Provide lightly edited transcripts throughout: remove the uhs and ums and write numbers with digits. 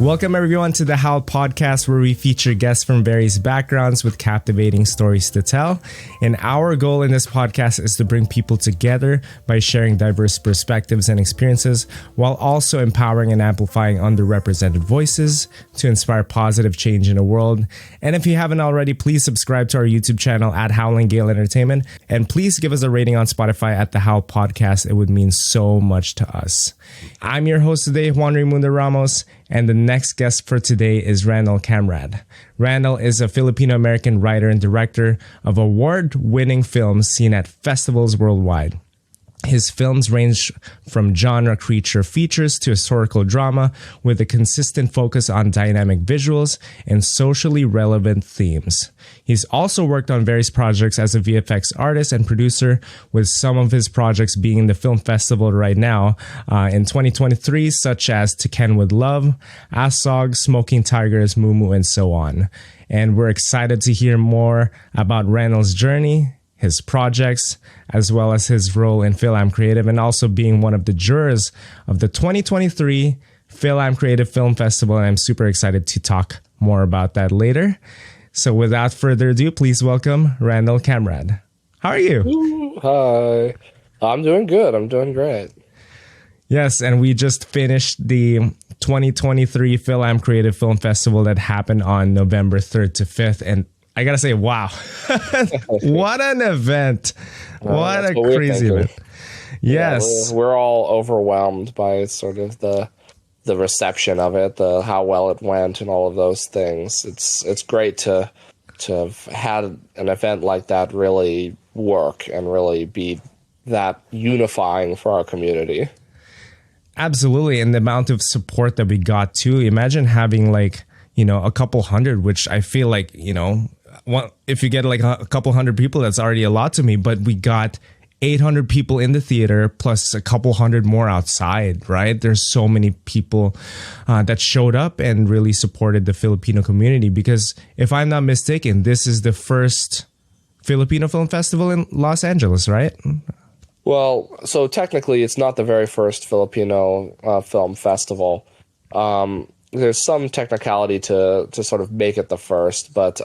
Welcome everyone to the Howl podcast, where we feature guests from various backgrounds with captivating stories to tell. And our goal in this podcast is to bring people together by sharing diverse perspectives and experiences, while also empowering and amplifying underrepresented voices to inspire positive change in the world. And if you haven't already, please subscribe to our YouTube channel at Howl and Gale Entertainment, and please give us a rating on Spotify at the Howl podcast. It would mean so much to us. I'm your host today, Juan Raymundo Ramos, and the next guest for today is Randal Kamradt. Randal is a Filipino-American writer and director of award-winning films seen at festivals worldwide. His films range from genre creature features to historical drama, with a consistent focus on dynamic visuals and socially relevant themes. He's also worked on various projects as a VFX artist and producer, with some of his projects being in the film festival right now in 2023, such as To Ken With Love, Asog, Smoking Tigers, Mumu, and so on. And we're excited to hear more about Randal's journey, his projects, as well as his role in FilAmCreative, and also being one of the jurors of the 2023 FilAmCreative Film Festival. And I'm super excited to talk more about that later. So without further ado, please welcome Randal Kamradt. How are you? Hi. I'm doing good. I'm doing great. Yes, and we just finished the 2023 FilAmCreative Film Festival that happened on November 3rd to 5th. And I gotta say, wow, what an event. What a crazy event. Yes. Yeah, we're all overwhelmed by sort of the reception of it, how well it went and all of those things. It's great to have had an event like that really work and really be that unifying for our community. Absolutely. And the amount of support that we got too. Imagine having a couple hundred, which I feel like, if you get like a couple hundred people, that's already a lot to me. But we got 800 people in the theater plus a couple hundred more outside, right? There's so many people that showed up and really supported the Filipino community, because if I'm not mistaken, this is the first Filipino Film Festival in Los Angeles, right? Well, so technically it's not the very first Filipino film festival. There's some technicality to sort of make it the first, but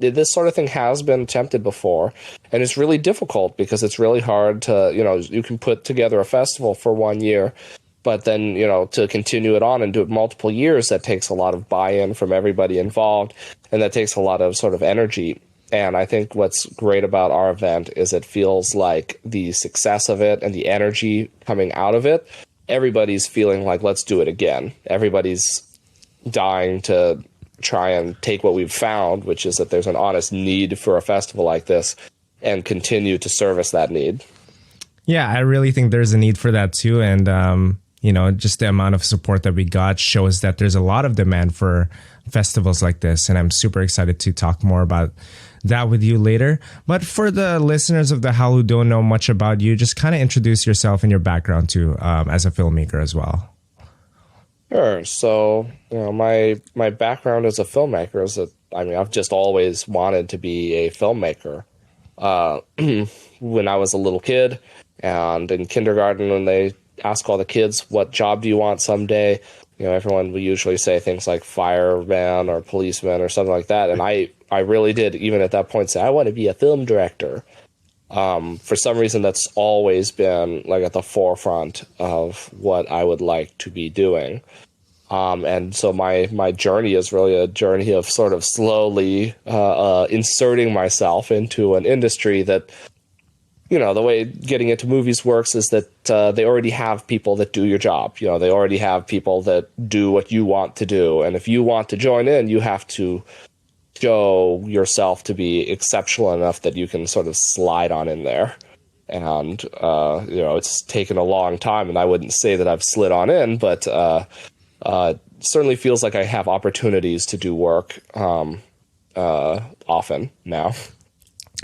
this sort of thing has been attempted before, and it's really difficult because it's really hard to, you can put together a festival for 1 year, but then, to continue it on and do it multiple years, that takes a lot of buy-in from everybody involved, and that takes a lot of sort of energy. And I think what's great about our event is it feels like the success of it and the energy coming out of it, everybody's feeling like, let's do it again. Everybody's dying to try and take what we've found, which is that there's an honest need for a festival like this, and continue to service that need. Yeah, I really think there's a need for that too. And, just the amount of support that we got shows that there's a lot of demand for festivals like this. And I'm super excited to talk more about that with you later. But for the listeners of the Howl who don't know much about you, just kind of introduce yourself and your background too, as a filmmaker as well. Sure. So, my background as a filmmaker is I've just always wanted to be a filmmaker. When I was a little kid and in kindergarten, when they ask all the kids, what job do you want someday? Everyone will usually say things like fireman or policeman or something like that. And I really did, even at that point, say, I want to be a film director. For some reason, that's always been like at the forefront of what I would like to be doing. And so my journey is really a journey of sort of slowly inserting myself into an industry that, the way getting into movies works is that they already have people that do your job. They already have people that do what you want to do. And if you want to join in, you have to show yourself to be exceptional enough that you can sort of slide on in there. And, it's taken a long time, and I wouldn't say that I've slid on in, but certainly feels like I have opportunities to do work often now.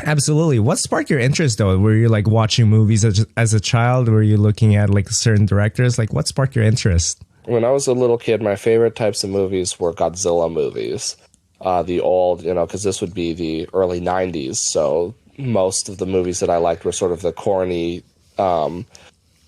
Absolutely. What sparked your interest, though? Were you like watching movies as a child? Were you looking at like certain directors? Like, what sparked your interest? When I was a little kid, my favorite types of movies were Godzilla movies. The old, because this would be the early 90s. So most of the movies that I liked were sort of the corny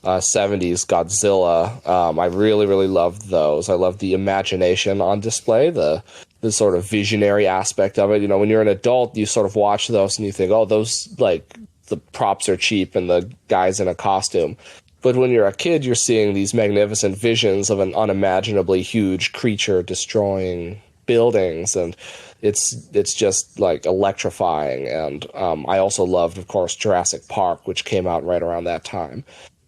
70s Godzilla. I really, really loved those. I love the imagination on display, the sort of visionary aspect of it. You know, when you're an adult, you sort of watch those and you think, oh, those, like, the props are cheap and the guy's in a costume. But when you're a kid, you're seeing these magnificent visions of an unimaginably huge creature destroying buildings, and it's just like electrifying. And I also loved, of course, Jurassic Park, which came out right around that time.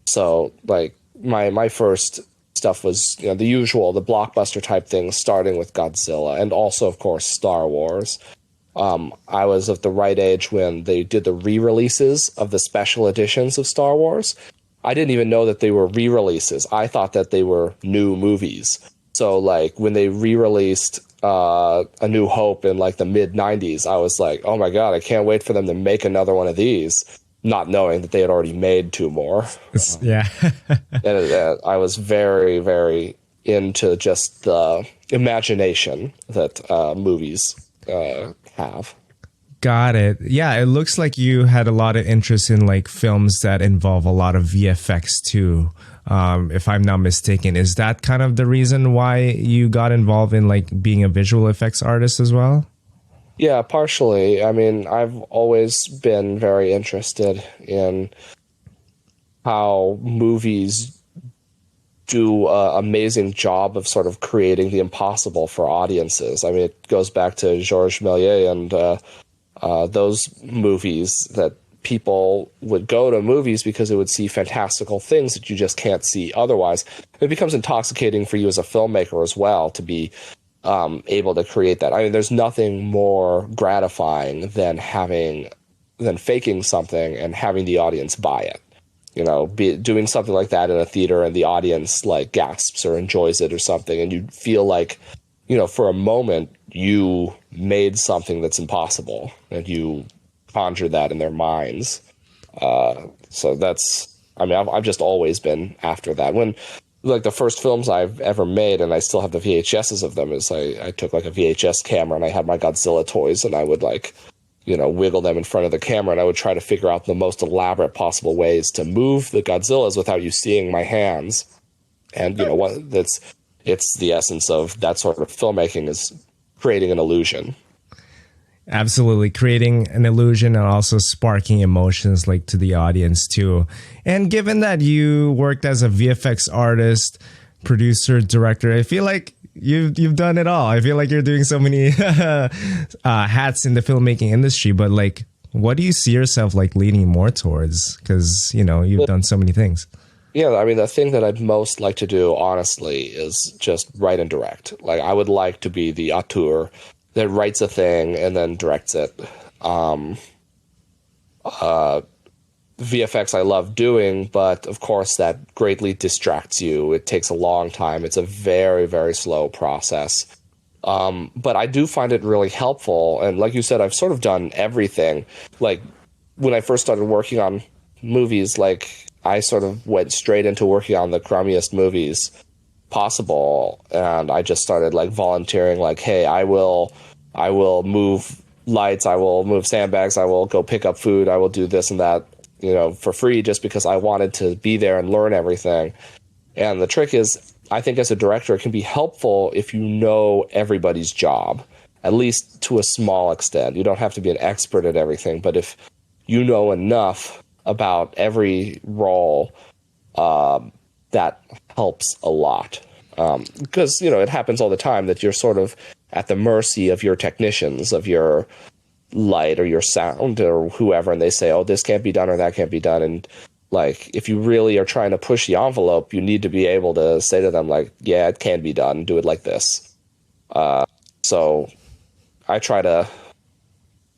So, like, my first stuff was, you know, the usual, the blockbuster type things, starting with Godzilla, and also, of course, Star Wars. I was of the right age when they did the re-releases of the special editions of Star Wars. I didn't even know that they were re-releases. I thought that they were new movies. So, like, when they re-released A New Hope in, like, the mid-90s, I was like, oh my god, I can't wait for them to make another one of these, not knowing that they had already made two more. Yeah. And I was very, very into just the imagination that movies have. Got it. Yeah, it looks like you had a lot of interest in like films that involve a lot of VFX too. If I'm not mistaken, is that kind of the reason why you got involved in like being a visual effects artist as well? Yeah, partially. I mean, I've always been very interested in how movies do an amazing job of sort of creating the impossible for audiences. I mean, it goes back to Georges Méliès and those movies that people would go to movies because they would see fantastical things that you just can't see otherwise. It becomes intoxicating for you as a filmmaker as well to be able to create that. I mean, there's nothing more gratifying than faking something and having the audience buy it. You know, doing something like that in a theater and the audience like gasps or enjoys it or something, and you feel like, you know, for a moment you made something that's impossible and you conjured that in their minds. So that's, I mean, I've just always been after that. When, like, the first films I've ever made, and I still have the VHSs of them, is I took like a VHS camera and I had my Godzilla toys and I would, like, you know, wiggle them in front of the camera, and I would try to figure out the most elaborate possible ways to move the Godzillas without you seeing my hands. And, you know, it's the essence of that sort of filmmaking, is creating an illusion. Absolutely. Creating an illusion and also sparking emotions like to the audience too. And given that you worked as a VFX artist, producer, director, I feel like you've done it all. I feel like you're doing so many hats in the filmmaking industry, but like, what do you see yourself like leaning more towards? Because, you know, you've done so many things. Yeah, I mean, the thing that I'd most like to do, honestly, is just write and direct. Like, I would like to be the auteur that writes a thing and then directs it. VFX I love doing, but of course that greatly distracts you. It takes a long time. It's a very, very slow process. But I do find it really helpful. And like you said, I've sort of done everything. Like, when I first started working on movies, like, I sort of went straight into working on the crummiest movies possible, and I just started like volunteering, like, hey, I will move lights, I will move sandbags, I will go pick up food, I will do this and that, you know, for free, just because I wanted to be there and learn everything. And the trick is, I think as a director, it can be helpful if you know everybody's job, at least to a small extent. You don't have to be an expert at everything, but if you know enough about every role, that helps a lot. Because, you know, it happens all the time that you're sort of at the mercy of your technicians, of your light or your sound or whoever, and they say, oh, this can't be done or that can't be done. And, like, if you really are trying to push the envelope, you need to be able to say to them, like, yeah, it can be done, do it like this. So I try to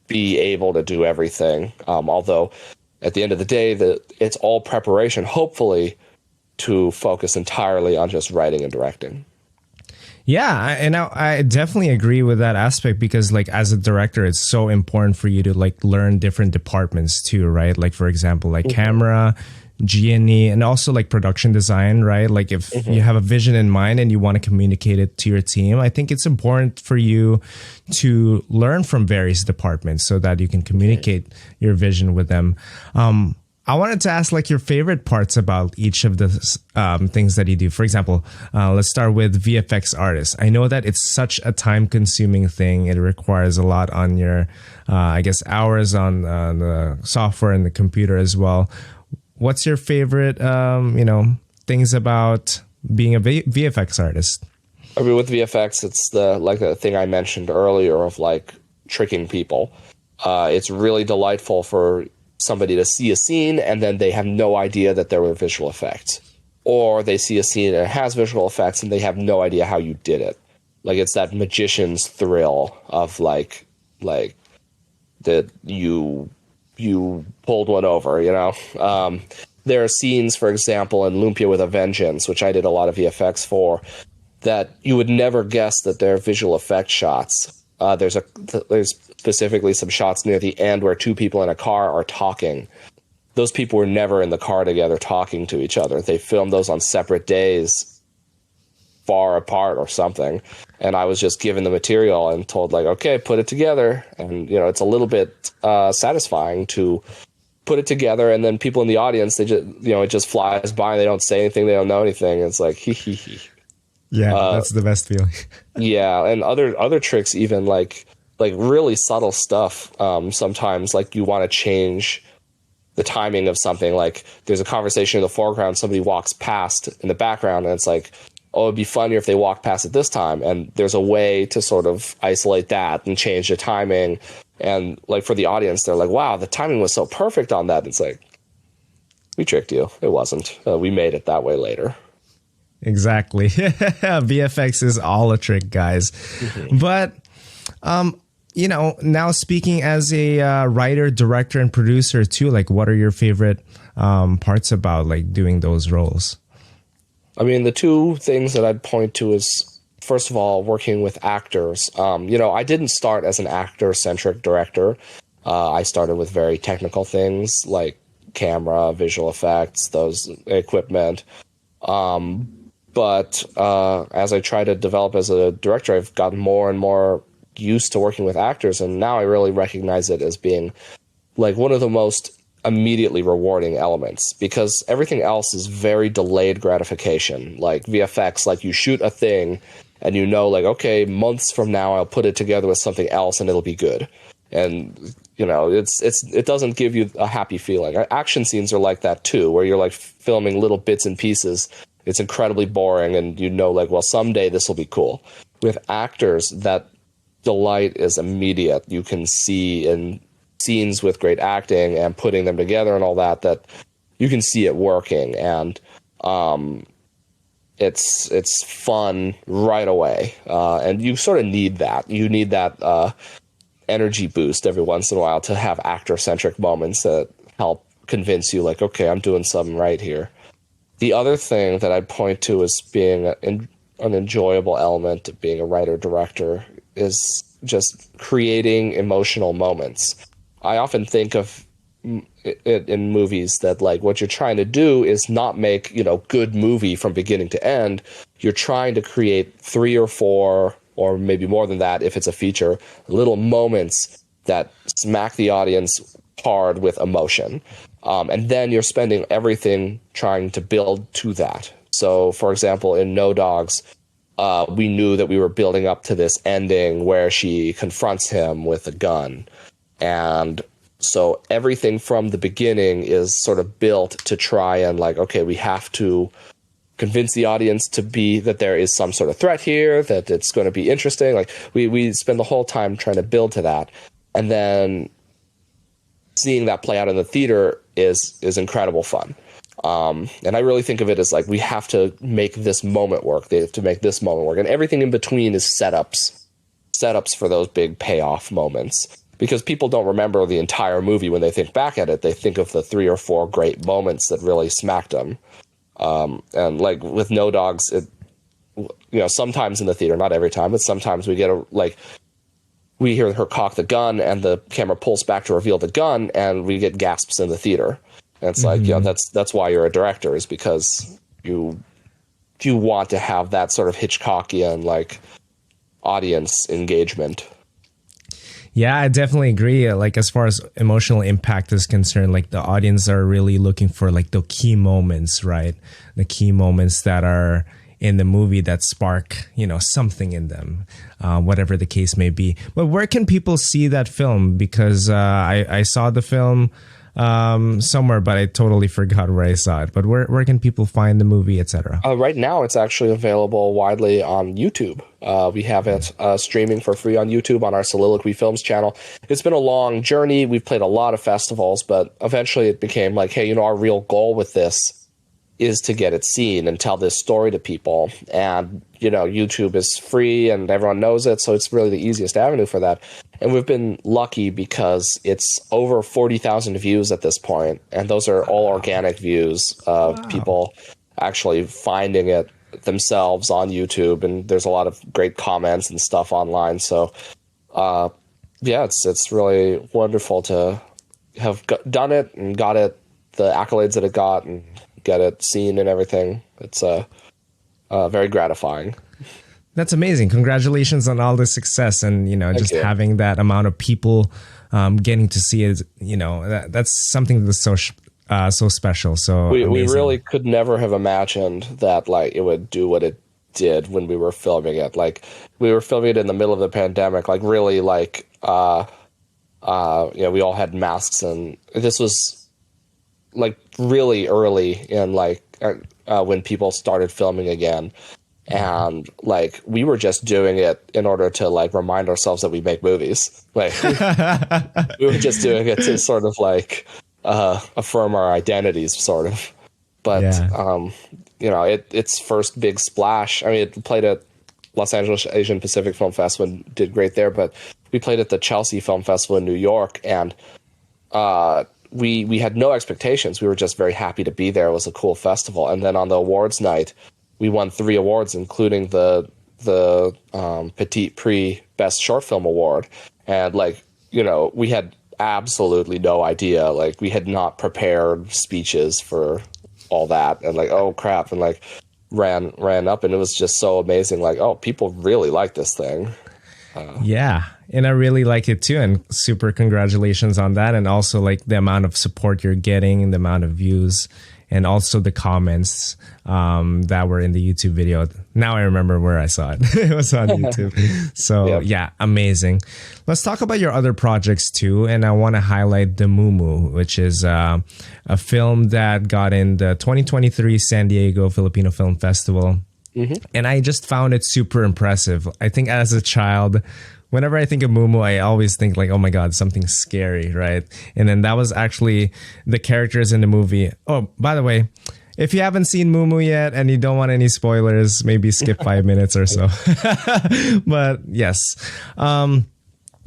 be able to do everything, although at the end of the day, it's all preparation, hopefully, to focus entirely on just writing and directing. Yeah, and I definitely agree with that aspect, because like as a director, it's so important for you to like learn different departments too, right? Like, for example, like camera, G&E, and also like production design, right? Like if you have a vision in mind and you want to communicate it to your team, I think it's important for you to learn from various departments so that you can communicate your vision with them. I wanted to ask like your favorite parts about each of the things that you do. For example, let's start with VFX artists. I know that it's such a time consuming thing. It requires a lot on your, I guess, hours on the software and the computer as well. What's your favorite, things about being a VFX artist? I mean, with VFX, it's the thing I mentioned earlier of like tricking people. It's really delightful for somebody to see a scene and then they have no idea that there were visual effects, or they see a scene and it has visual effects and they have no idea how you did it. Like, it's that magician's thrill of like that you pulled one over, there are scenes, for example, in Lumpia with a Vengeance, which I did a lot of VFX for, that you would never guess that they're visual effect shots. There's specifically some shots near the end where two people in a car are talking. Those people were never in the car together talking to each other. They filmed those on separate days, far apart or something. And I was just given the material and told, like, okay, put it together. And, it's a little bit satisfying to put it together. And then people in the audience, they just, it just flies by and they don't say anything. They don't know anything. It's like, hee hee hee. Yeah, that's the best feeling. Yeah, and other tricks, even like really subtle stuff. Sometimes, like, you want to change the timing of something. Like, there's a conversation in the foreground, somebody walks past in the background, and it's like, oh, it'd be funnier if they walked past at this time. And there's a way to sort of isolate that and change the timing. And like, for the audience, they're like, wow, the timing was so perfect on that. It's like, we tricked you. It wasn't. We made it that way later. Exactly. VFX is all a trick, guys. Mm-hmm. But, now speaking as a writer, director, and producer too, like, what are your favorite parts about like doing those roles? I mean, the two things that I'd point to is, first of all, working with actors. I didn't start as an actor-centric director. I started with very technical things like camera, visual effects, those equipment. But as I try to develop as a director, I've gotten more and more used to working with actors, and now I really recognize it as being like one of the most immediately rewarding elements, because everything else is very delayed gratification. Like VFX, like, you shoot a thing and like, okay, months from now I'll put it together with something else and it'll be good. And it doesn't give you a happy feeling. Action scenes are like that too, where you're like filming little bits and pieces. It's incredibly boring, and like, well, someday this will be cool. With actors, that delight is immediate. You can see in scenes with great acting and putting them together and all that you can see it working, and it's fun right away. And you sort of need that. You need that energy boost every once in a while to have actor-centric moments that help convince you, like, okay, I'm doing something right here. The other thing that I'd point to as being an enjoyable element of being a writer-director is just creating emotional moments. I often think of it in movies that, like, what you're trying to do is not make, good movie from beginning to end. You're trying to create 3 or 4, or maybe more than that if it's a feature, little moments that smack the audience hard with emotion. And then you're spending everything trying to build to that. So, for example, in No Dogs, we knew that we were building up to this ending where she confronts him with a gun. And so everything from the beginning is sort of built to try and, like, okay, we have to convince the audience to be that there is some sort of threat here, that it's going to be interesting. Like, we spend the whole time trying to build to that. And then seeing that play out in the theater is incredible fun. And I really think of it as like, we have to make this moment work. They have to make this moment work. And everything in between is setups for those big payoff moments. Because people don't remember the entire movie when they think back at it. They think of the 3 or 4 great moments that really smacked them. And like with No Dogs, sometimes in the theater, not every time, but sometimes we get we hear her cock the gun and the camera pulls back to reveal the gun, and we get gasps in the theater. And it's like, that's why you're a director, is because you want to have that sort of Hitchcockian, like, audience engagement. Yeah, I definitely agree. Like as far as emotional impact is concerned, like the audience are really looking for like the key moments, right? The key moments that are in the movie that spark, something in them, whatever the case may be. But where can people see that film? Because I saw the film somewhere, but I totally forgot where I saw it. But where can people find the movie, etc.? Right now, it's actually available widely on YouTube. We have it streaming for free on YouTube on our Soliloquy Films channel. It's been a long journey. We've played a lot of festivals, but eventually it became like, hey, our real goal with this is to get it seen and tell this story to people. And, YouTube is free and everyone knows it, so it's really the easiest avenue for that. And we've been lucky because it's over 40,000 views at this point, and those are all organic views of people actually finding it themselves on YouTube, and there's a lot of great comments and stuff online. So, it's really wonderful to have done it and got it, the accolades that it got, and get it seen and everything. It's very gratifying. That's amazing. Congratulations on all the success, and just having that amount of people getting to see it. That's something that's so special. So we really could never have imagined that like it would do what it did when we were filming it. Like we were filming it in the middle of the pandemic. Like really, like we all had masks, and this was like really early in like when people started filming again. And like we were just doing it in order to like remind ourselves that we make movies. Like we were just doing it to sort of like affirm our identities, sort of. But its first big splash. I mean, it played at Los Angeles Asian Pacific Film Festival and did great there. But we played at the Chelsea Film Festival in New York, and we had no expectations. We were just very happy to be there. It was a cool festival. And then on the awards night, we won 3 awards, including the Petit Prix Best Short Film Award. And like, we had absolutely no idea. Like we had not prepared speeches for all that, and like, oh crap, and like ran up, and it was just so amazing. Like, oh, people really like this thing. Yeah. And I really like it too. And super congratulations on that. And also like the amount of support you're getting and the amount of views, and also the comments that were in the YouTube video. Now I remember where I saw it. It was on YouTube. So yeah, amazing. Let's talk about your other projects too. And I want to highlight the Mumu, which is a film that got in the 2023 San Diego Filipino Film Festival. Mm-hmm. And I just found it super impressive. I think as a child, whenever I think of Mumu, I always think like, oh my God, something scary, right? And then that was actually the characters in the movie. Oh, by the way, if you haven't seen Mumu yet and you don't want any spoilers, maybe skip 5 minutes or so. But yes.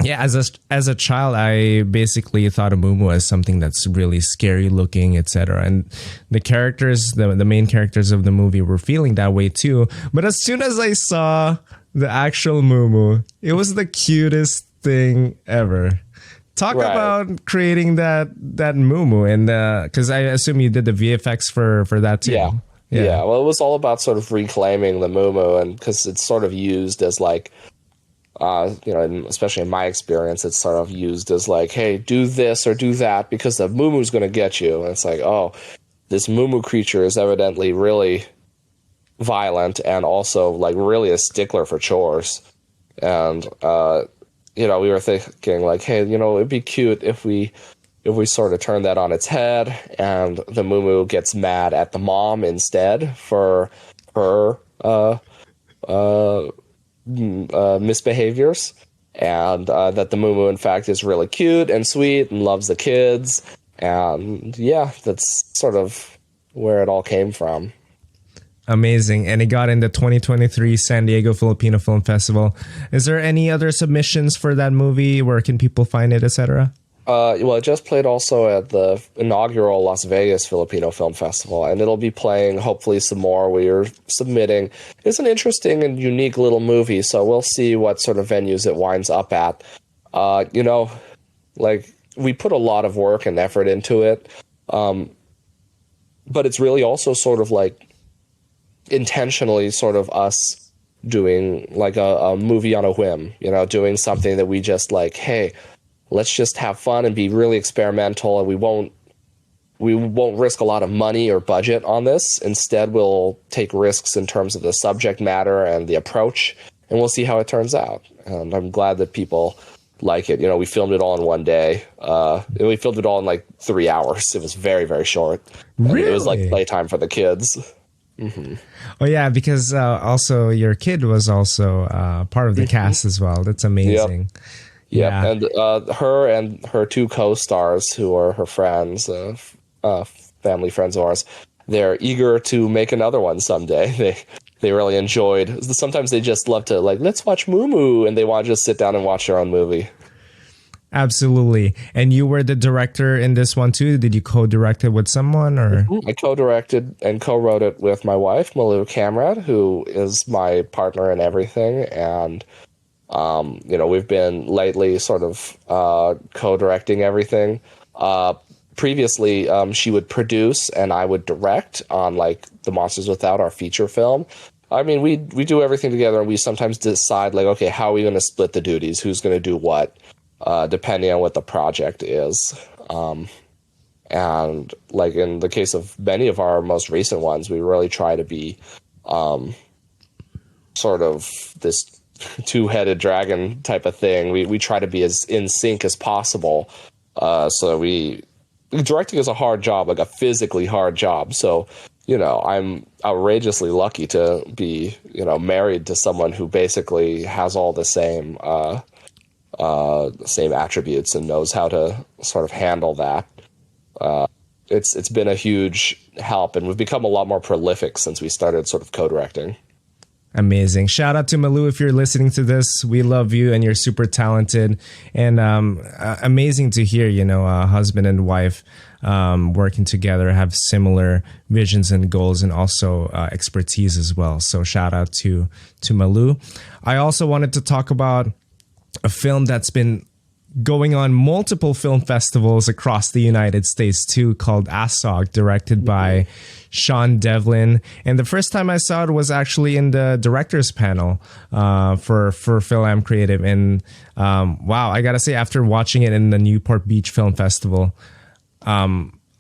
Yeah, as a child, I basically thought of Mumu as something that's really scary looking, etc. And the characters, the main characters of the movie were feeling that way too. But as soon as I saw the actual Mumu, it was the cutest thing ever. Talk about creating that Mumu, and because I assume you did the VFX for that too. Yeah. Well, it was all about sort of reclaiming the Mumu, and because it's sort of used as like, especially in my experience, it's sort of used as like, hey, do this or do that because the Mumu's going to get you. And it's like, oh, this Mumu creature is evidently really violent and also like really a stickler for chores. And we were thinking like, hey, it'd be cute if we sort of turn that on its head, and the Mumu gets mad at the mom instead for her misbehaviors, and that the Mumu in fact is really cute and sweet and loves the kids. And yeah, that's sort of where it all came from. Amazing. And it got in the 2023 San Diego Filipino Film Festival. Is there any other submissions for that movie? Where can people find it, etc.? Well, it just played also at the inaugural Las Vegas Filipino Film Festival, and it'll be playing hopefully some more. We're submitting. It's an interesting and unique little movie, so we'll see what sort of venues it winds up at. Like we put a lot of work and effort into it, but it's really also sort of like intentionally sort of us doing like a movie on a whim, you know, doing something that we just like, hey, let's just have fun and be really experimental, and we won't risk a lot of money or budget on this. Instead, we'll take risks in terms of the subject matter and the approach, and we'll see how it turns out. And I'm glad that people like it. You know, we filmed it all in one day. And we filmed it all in like 3 hours. It was very, very short. Really? It was like playtime for the kids. Mm-hmm. Oh yeah, because also your kid was also part of the cast as well. That's amazing. Yep. Yeah, and her and her two co-stars, who are her friends, family friends of ours, they're eager to make another one someday. They really enjoyed. Sometimes they just love to like, let's watch Mumu, and they want to just sit down and watch their own movie. Absolutely. And you were the director in this one too? Did you co-direct it with someone, or? I co-directed and co-wrote it with my wife, Randal Kamradt, who is my partner in everything. And, you know, we've been lately sort of co-directing everything. Previously, she would produce and I would direct on like The Monsters Without, our feature film. I mean, we do everything together, and we sometimes decide like, okay, how are we going to split the duties? Who's going to do what? Depending on what the project is. And like in the case of many of our most recent ones, we really try to be sort of this two-headed dragon type of thing. We try to be as in sync as possible. So directing is a hard job, like a physically hard job. So, you know, I'm outrageously lucky to be, you know, married to someone who basically has all the same attributes and knows how to sort of handle that. It's been a huge help, and we've become a lot more prolific since we started sort of co-directing. Amazing. Shout out to Malu if you're listening to this. We love you, and you're super talented, and amazing to hear, you know, husband and wife working together, have similar visions and goals, and also expertise as well. So shout out to Malu. I also wanted to talk about a film that's been going on multiple film festivals across the United States too, called ASOG, directed by Sean Devlin. And the first time I saw it was actually in the director's panel for FilAmCreative. And wow, I gotta say, after watching it in the Newport Beach Film Festival,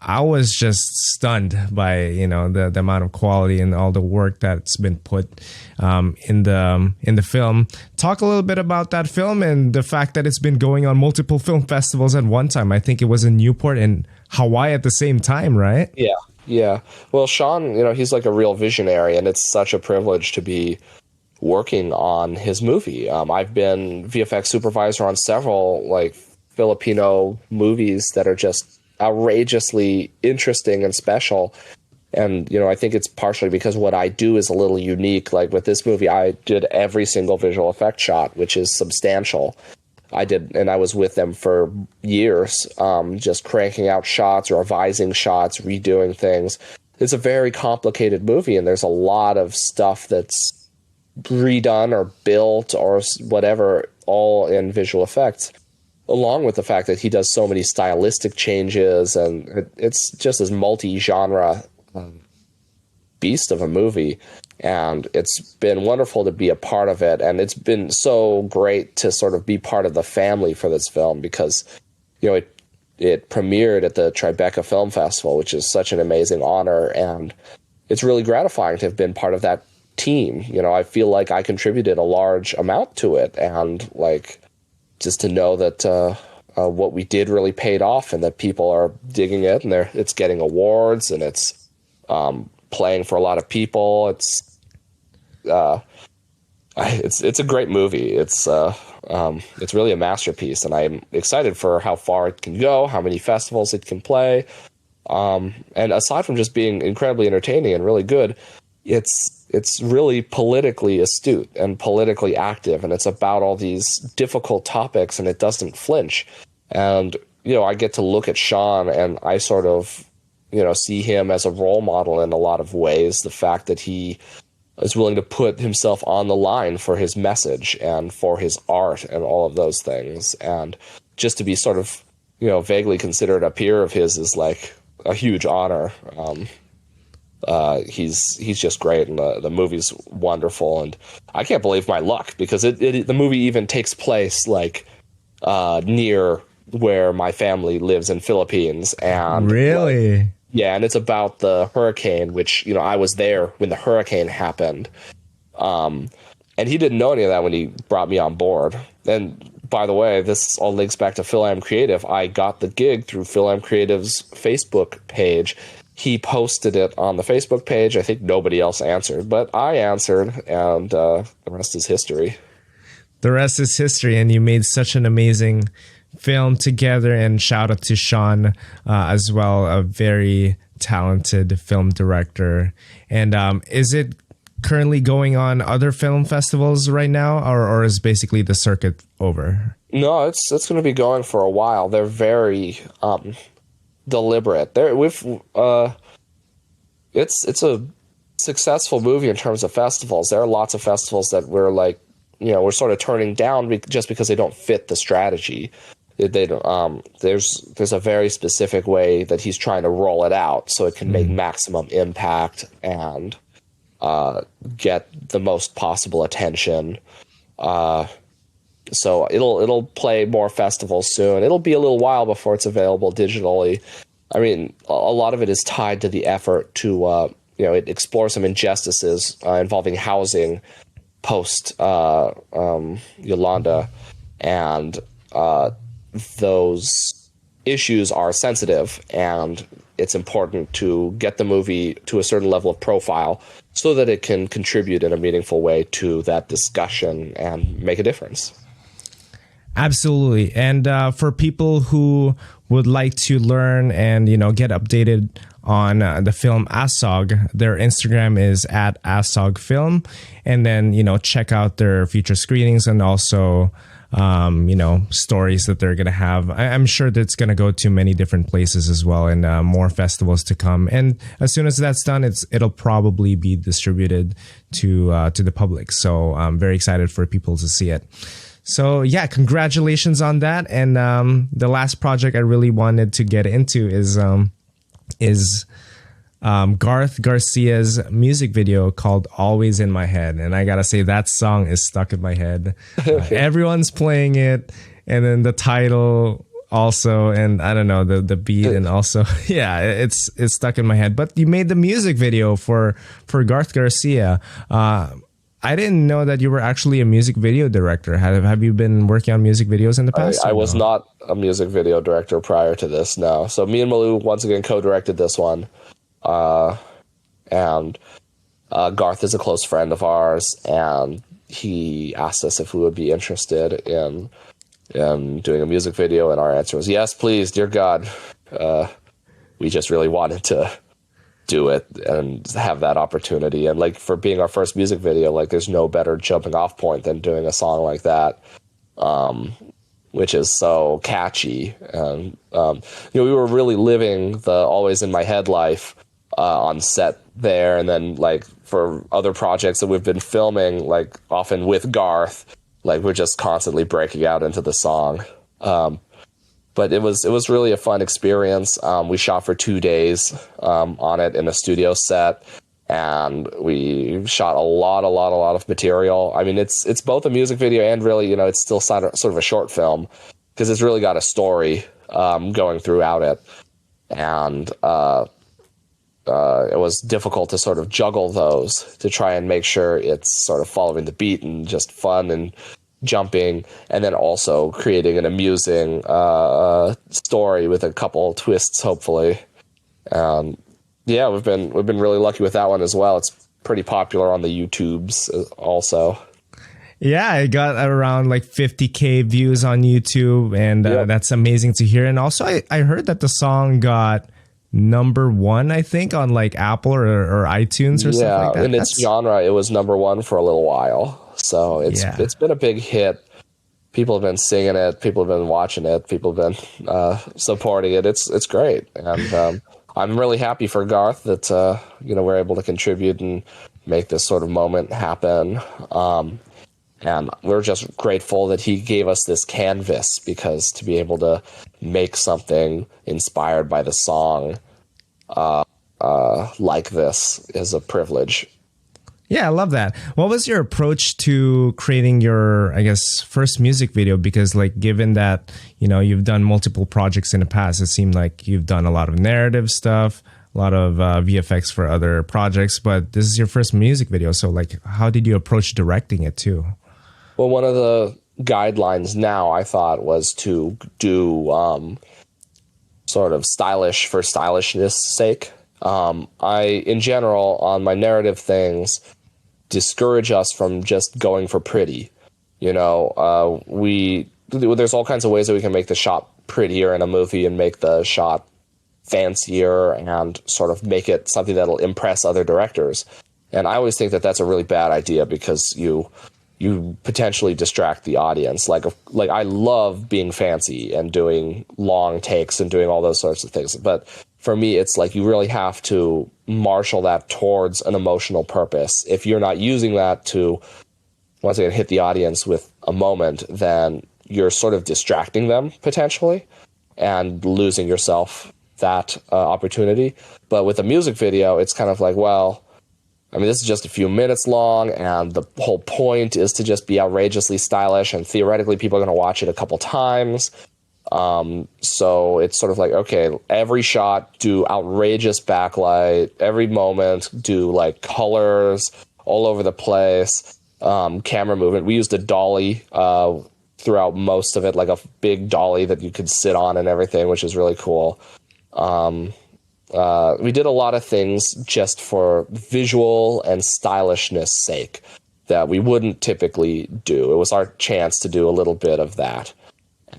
I was just stunned by, you know, the amount of quality and all the work that's been put in the film. Talk a little bit about that film and the fact that it's been going on multiple film festivals at one time. I think it was in Newport and Hawaii at the same time, right? Yeah. Well, Sean, you know, he's like a real visionary, and it's such a privilege to be working on his movie. I've been VFX supervisor on several like Filipino movies that are just outrageously interesting and special. And, you know, I think it's partially because what I do is a little unique. Like with this movie, I did every single visual effect shot, which is substantial. And I was with them for years, just cranking out shots, revising shots, redoing things. It's a very complicated movie, and there's a lot of stuff that's redone or built or whatever, all in visual effects, along with the fact that he does so many stylistic changes, and it's just this multi-genre beast of a movie. And it's been wonderful to be a part of it, and it's been so great to sort of be part of the family for this film, because, you know, it premiered at the Tribeca Film Festival, which is such an amazing honor, and it's really gratifying to have been part of that team. You know, I feel like I contributed a large amount to it, and like, just to know that what we did really paid off, and that people are digging it, and it's getting awards, and it's playing for a lot of people. It's a great movie. It's really a masterpiece, and I'm excited for how far it can go, how many festivals it can play. And aside from just being incredibly entertaining and really good, it's really politically astute and politically active, and it's about all these difficult topics, and it doesn't flinch. And, you know, I get to look at Sean, and I sort of, you know, see him as a role model in a lot of ways. The fact that he is willing to put himself on the line for his message and for his art and all of those things. And just to be sort of, you know, vaguely considered a peer of his is like a huge honor. He's just great, and the movie's wonderful. And I can't believe my luck, because the movie even takes place like near where my family lives in Philippines. And really, yeah, and it's about the hurricane, which, you know, I was there when the hurricane happened. And he didn't know any of that when he brought me on board. And by the way, this all links back to FilAmCreative. I got the gig through FilAmCreative's Facebook page. He posted it on the Facebook page. I think nobody else answered, but I answered, and the rest is history. The rest is history, and you made such an amazing film together. And shout out to Sean as well, a very talented film director. And is it currently going on other film festivals right now, or is basically the circuit over? No, it's going to be going for a while. They're very deliberate. It's a successful movie in terms of festivals. There are lots of festivals that we're like, you know, we're sort of turning down just because they don't fit the strategy. They don't. There's a very specific way that he's trying to roll it out so it can make maximum impact and get the most possible attention. So it'll play more festivals soon. It'll be a little while before it's available digitally. I mean, a lot of it is tied to the effort to, it explores some injustices involving housing post Yolanda, and those issues are sensitive, and it's important to get the movie to a certain level of profile so that it can contribute in a meaningful way to that discussion and make a difference. Absolutely. And for people who would like to learn and, get updated on the film ASOG, their Instagram is at ASOGFilm. And then, check out their future screenings and also, stories that they're going to have. I'm sure that's going to go to many different places as well, and more festivals to come. And as soon as that's done, it'll probably be distributed to the public. So I'm very excited for people to see it. So yeah, congratulations on that. And the last project I really wanted to get into is Garth Garcia's music video called Always in My Head. And I gotta say, that song is stuck in my head. Everyone's playing it, and then the title also, and I don't know, the beat, and also yeah, it's stuck in my head. But you made the music video for Garth Garcia. I didn't know that you were actually a music video director. Have you been working on music videos in the past? I was not a music video director prior to this, no. So me and Malu once again co-directed this one. And Garth is a close friend of ours, and he asked us if we would be interested in doing a music video, and our answer was yes, please, dear God. We just really wanted to do it and have that opportunity, and like, for being our first music video, like, there's no better jumping off point than doing a song like that, which is so catchy. And we were really living the Always in My Head life on set there, and then like for other projects that we've been filming, like often with Garth, like we're just constantly breaking out into the song. But it was really a fun experience. We shot for 2 days on it in a studio set, and we shot a lot of material. I mean, it's both a music video and really, it's still sort of a short film, because it's really got a story going throughout it. And it was difficult to sort of juggle those to try and make sure it's sort of following the beat and just fun and jumping, and then also creating an amusing story with a couple twists, hopefully. Yeah, we've been really lucky with that one as well. It's pretty popular on the YouTubes also. Yeah, it got around like 50K views on YouTube, and that's amazing to hear. And also, I heard that the song got #1, I think, on like Apple or iTunes or something like that. Yeah, in its genre, it was #1 for a little while. So it's been a big hit. People have been singing it. People have been watching it. People have been supporting it. It's great, and I'm really happy for Garth that we're able to contribute and make this sort of moment happen. And we're just grateful that he gave us this canvas, because to be able to make something inspired by the song like this is a privilege. Yeah, I love that. What was your approach to creating your, I guess, first music video? Because like, given that, you've done multiple projects in the past, it seemed like you've done a lot of narrative stuff, a lot of VFX for other projects, but this is your first music video. So like, how did you approach directing it too? Well, one of the guidelines now I thought was to do sort of stylish for stylishness sake. In general, on my narrative things, discourage us from just going for pretty. There's all kinds of ways that we can make the shot prettier in a movie and make the shot fancier and sort of make it something that'll impress other directors. And I always think that that's a really bad idea because you potentially distract the audience. Like I love being fancy and doing long takes and doing all those sorts of things. But for me, it's like you really have to marshal that towards an emotional purpose. If you're not using that to, once again, hit the audience with a moment, then you're sort of distracting them potentially and losing yourself that opportunity. But with a music video, it's kind of like, well, I mean, this is just a few minutes long, and the whole point is to just be outrageously stylish, and theoretically people are going to watch it a couple times. So it's sort of like, okay, every shot, do outrageous backlight, every moment, do like colors all over the place, camera movement. We used a dolly throughout most of it, like a big dolly that you could sit on and everything, which is really cool. We did a lot of things just for visual and stylishness sake that we wouldn't typically do. It was our chance to do a little bit of that.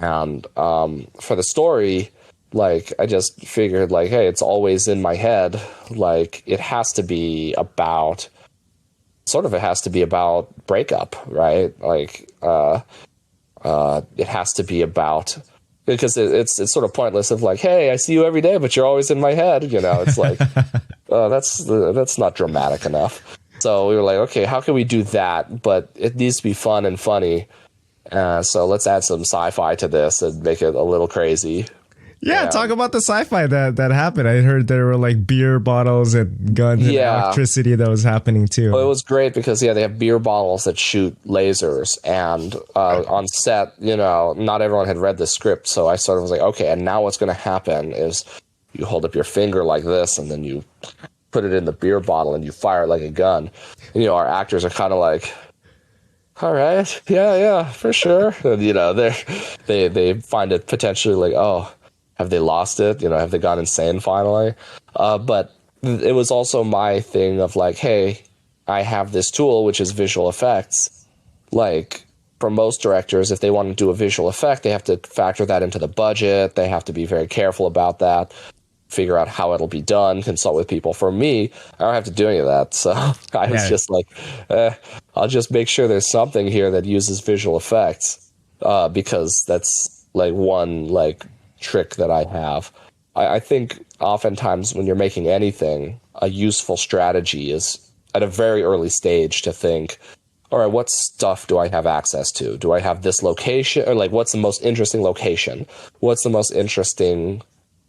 And for the story, like, I just figured, like, hey, it's always in my head. Like, it has to be about breakup, right? Like, it has to be about, because it's sort of pointless of like, hey, I see you every day, but you're always in my head. It's like, that's not dramatic enough. So we were like, okay, how can we do that? But it needs to be fun and funny. So let's add some sci-fi to this and make it a little crazy. Yeah, talk about the sci-fi that happened. I heard there were like beer bottles and guns and electricity that was happening too. Well, it was great because, they have beer bottles that shoot lasers. And on set, not everyone had read the script. So I sort of was like, okay, and now what's going to happen is you hold up your finger like this and then you put it in the beer bottle and you fire it like a gun. And, our actors are kind of like, all right, yeah, for sure. And, they find it potentially like, oh, have they lost it? Have they gone insane finally? But it was also my thing of like, hey, I have this tool, which is visual effects. Like, for most directors, if they want to do a visual effect, they have to factor that into the budget. They have to be very careful about that, figure out how it'll be done, consult with people. For me, I don't have to do any of that. So I was just like, I'll just make sure there's something here that uses visual effects, because that's like one like trick that I have. I think oftentimes when you're making anything, a useful strategy is at a very early stage to think, all right, what stuff do I have access to? Do I have this location? Or like, what's the most interesting location? What's the most interesting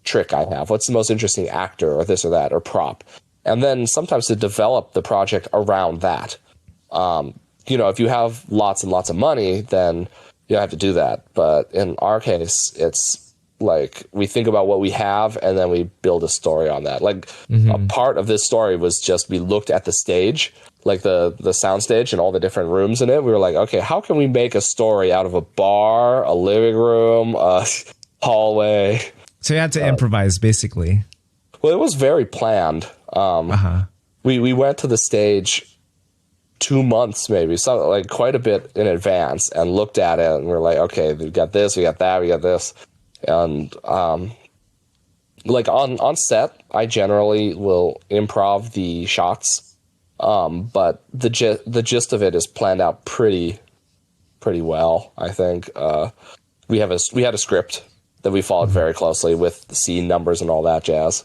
trick I have? What's the most interesting actor or this or that or prop? And then sometimes to develop the project around that. If you have lots and lots of money, then you have to do that. But in our case, it's like we think about what we have and then we build a story on that. Like a part of this story was just we looked at the stage, like the sound stage and all the different rooms in it. We were like, okay, how can we make a story out of a bar, a living room, a hallway? So you had to improvise basically. Well, it was very planned. We went to the stage 2 months, maybe, so like quite a bit in advance, and looked at it and we're like, okay, we got this, we got that, we got this. And like on set, I generally will improv the shots, but the gist of it is planned out pretty well. I think we had a script that we followed very closely with the scene numbers and all that jazz.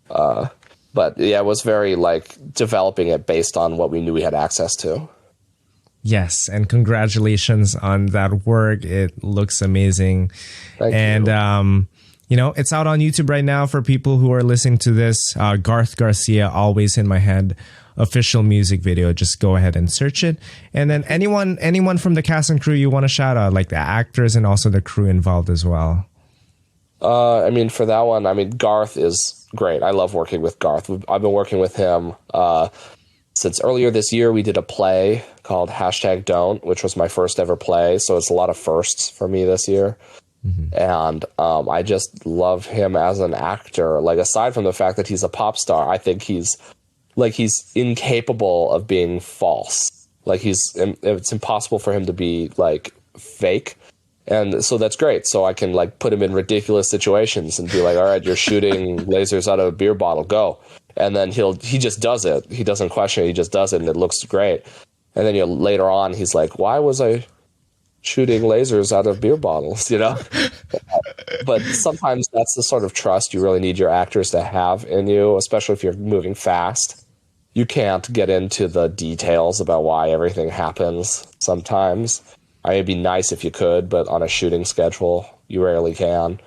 But yeah, it was very like developing it based on what we knew we had access to. Yes, and congratulations on that work. It looks amazing. Thank you. It's out on YouTube right now for people who are listening to this. Garth Garcia, Always in My Head, official music video. Just go ahead and search it. And then anyone from the cast and crew you want to shout out, like the actors and also the crew involved as well. For that one, Garth is great. I love working with Garth. I've been working with him since earlier this year. We did a play called #Don't, which was my first ever play. So it's a lot of firsts for me this year. Mm-hmm. And I just love him as an actor. Like, aside from the fact that he's a pop star, I think he's incapable of being false. Like, it's impossible for him to be like fake. And so that's great. So I can like put him in ridiculous situations and be like, all right, you're shooting lasers out of a beer bottle, go. And then he just does it. He doesn't question it. He just does it, and it looks great. And then later on, he's like, why was I shooting lasers out of beer bottles, But sometimes that's the sort of trust you really need your actors to have in you, especially if you're moving fast. You can't get into the details about why everything happens sometimes. It'd be nice if you could, but on a shooting schedule, you rarely can.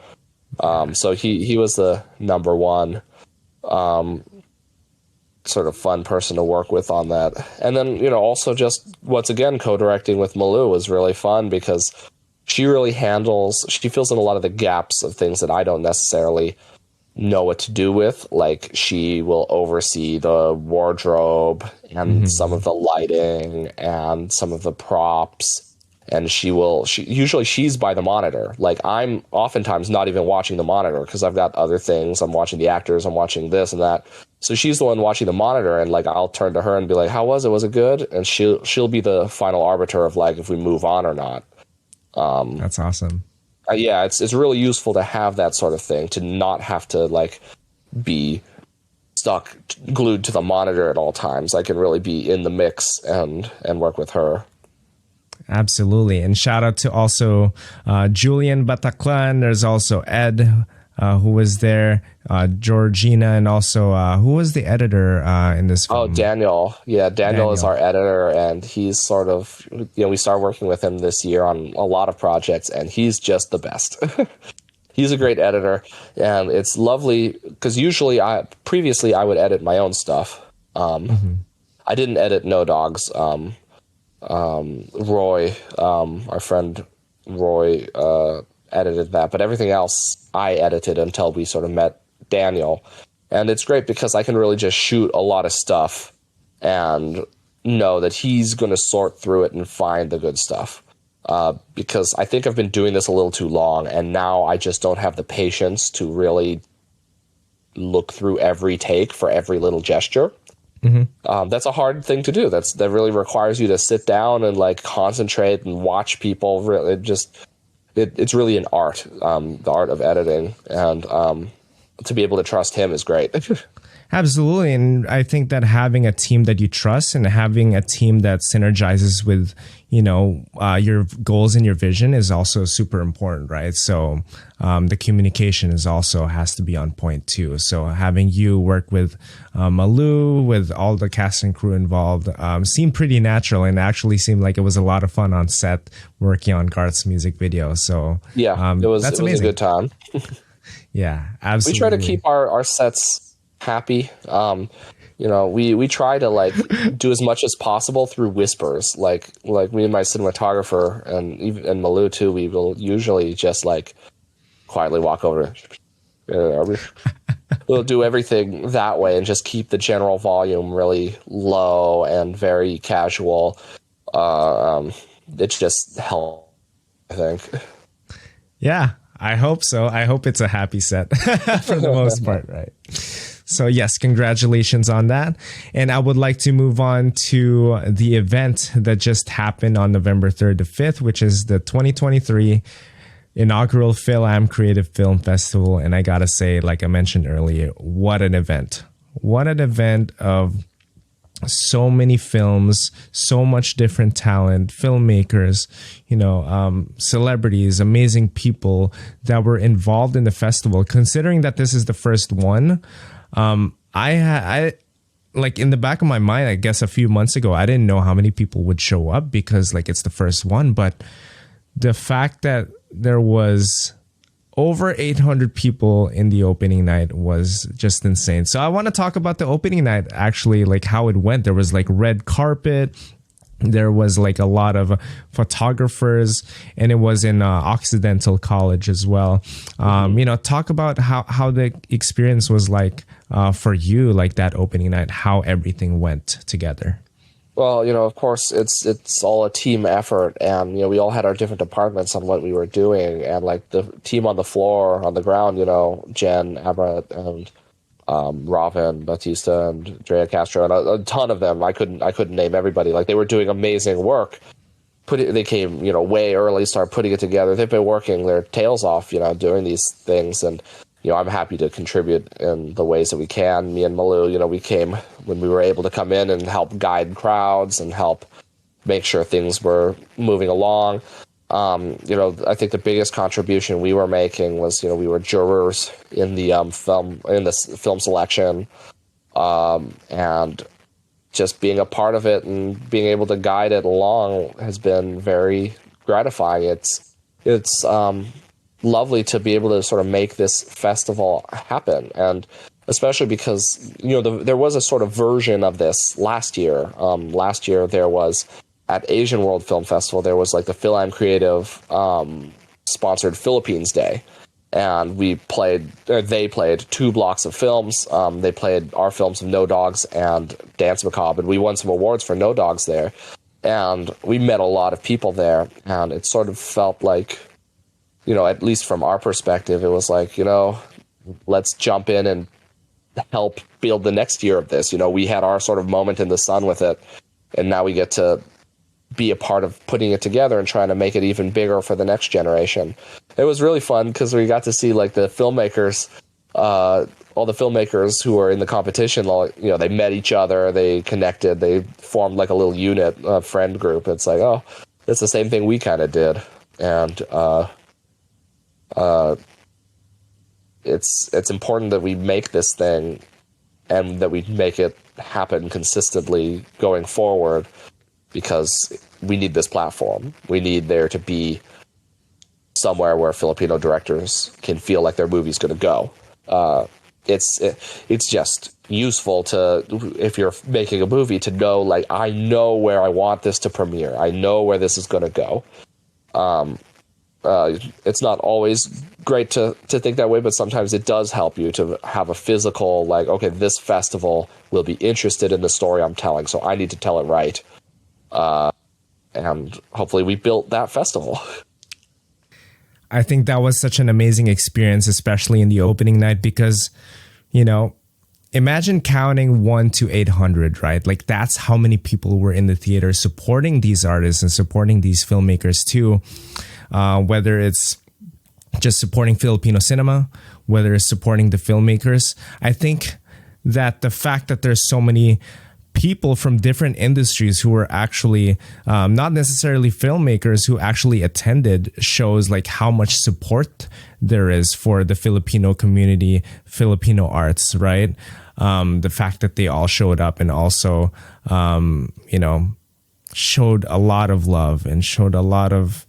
So he was the number one sort of fun person to work with on that. And then, also just once again, co-directing with Mumu was really fun because she fills in a lot of the gaps of things that I don't necessarily know what to do with. Like, she will oversee the wardrobe and some of the lighting and some of the props. And she's by the monitor. Like, I'm oftentimes not even watching the monitor because I've got other things. I'm watching the actors. I'm watching this and that. So she's the one watching the monitor, and like, I'll turn to her and be like, how was it? Was it good? And she'll be the final arbiter of like if we move on or not. That's awesome. Yeah, it's really useful to have that sort of thing, to not have to like be stuck glued to the monitor at all times. I can really be in the mix and work with her. Absolutely. And shout out to also Julian Bataclan. There's also Ed, who was there, Georgina, and also who was the editor in this film? Oh, Daniel. Yeah, Daniel is our editor, and he's sort of, we started working with him this year on a lot of projects, and he's just the best. He's a great editor, and it's lovely because usually previously I would edit my own stuff. I didn't edit No Dogs. Roy, our friend Roy, edited that, but everything else I edited until we sort of met Daniel. And it's great because I can really just shoot a lot of stuff and know that he's going to sort through it and find the good stuff. Because I think I've been doing this a little too long, and now I just don't have the patience to really look through every take for every little gesture. That's a hard thing to do. That really requires you to sit down and like concentrate and watch people. Really, it's really an art, the art of editing, and to be able to trust him is great. Absolutely. And I think that having a team that you trust and having a team that synergizes with, your goals and your vision is also super important, right? So the communication has to be on point too. So having you work with Malu, with all the cast and crew involved, seemed pretty natural, and actually seemed like it was a lot of fun on set working on Garth's music video. So yeah, it was a good time. Yeah, absolutely. We try to keep our sets happy. We try to like do as much as possible through whispers. Like me and my cinematographer and Malu too, we will usually just like quietly walk over. We'll do everything that way and just keep the general volume really low and very casual. It's just help, I think. Yeah, I hope so. I hope it's a happy set for the most part, right? So yes, congratulations on that. And I would like to move on to the event that just happened on November 3rd to 5th, which is the 2023 inaugural FilAmCreative Film Festival. And I got to say, like I mentioned earlier, what an event. What an event of so many films, so much different talent, filmmakers, celebrities, amazing people that were involved in the festival. Considering that this is the first one, I like in the back of my mind, I guess a few months ago, I didn't know how many people would show up because like it's the first one. But the fact that there was over 800 people in the opening night was just insane. So I want to talk about the opening night, actually, like how it went. There was like red carpet. There was like a lot of photographers, and it was in Occidental College as well. Talk about how the experience was like for you, like that opening night, how everything went together. Well, of course, it's all a team effort, and we all had our different departments on what we were doing, and like the team on the floor, on the ground, Jen, Abra, and Robin, Batista, and Drea Castro, and a ton of them. I couldn't name everybody. Like, they were doing amazing work. They came, way early, started putting it together. They've been working their tails off, doing these things, and I'm happy to contribute in the ways that we can. Me and Malu, we came when we were able to come in and help guide crowds and help make sure things were moving along. I think the biggest contribution we were making was, we were jurors in the film selection, and just being a part of it and being able to guide it along has been very gratifying. It's lovely to be able to sort of make this festival happen, and especially because there was a sort of version of this last year. Last year there was, at Asian World Film Festival, there was like the FilAmCreative sponsored Philippines Day, and they played 2 blocks of films. They played our films of No Dogs and Dance Macabre, and we won some awards for No Dogs there, and we met a lot of people there, and it sort of felt like, at least from our perspective, it was like, let's jump in and help build the next year of this. We had our sort of moment in the sun with it, and now we get to be a part of putting it together and trying to make it even bigger for the next generation. It was really fun because we got to see like the filmmakers, all the filmmakers who were in the competition. They met each other, they connected, they formed like a little unit, a friend group. It's like, oh, it's the same thing we kind of did, and it's important that we make this thing and that we make it happen consistently going forward, because we need this platform. We need there to be somewhere where Filipino directors can feel like their movie's going to go. It's just useful to, if you're making a movie, to know, like, I know where I want this to premiere. I know where this is going to go. It's not always great to think that way, but sometimes it does help you to have a physical, like, okay, this festival will be interested in the story I'm telling, so I need to tell it right. And hopefully we built that festival. I think that was such an amazing experience, especially in the opening night, because, imagine counting 1 to 800, right? Like, that's how many people were in the theater supporting these artists and supporting these filmmakers too. Whether it's just supporting Filipino cinema, whether it's supporting the filmmakers. I think that the fact that there's so many people from different industries who were actually not necessarily filmmakers who actually attended shows like how much support there is for the Filipino community, Filipino arts, right? The fact that they all showed up and also, showed a lot of love and showed a lot of,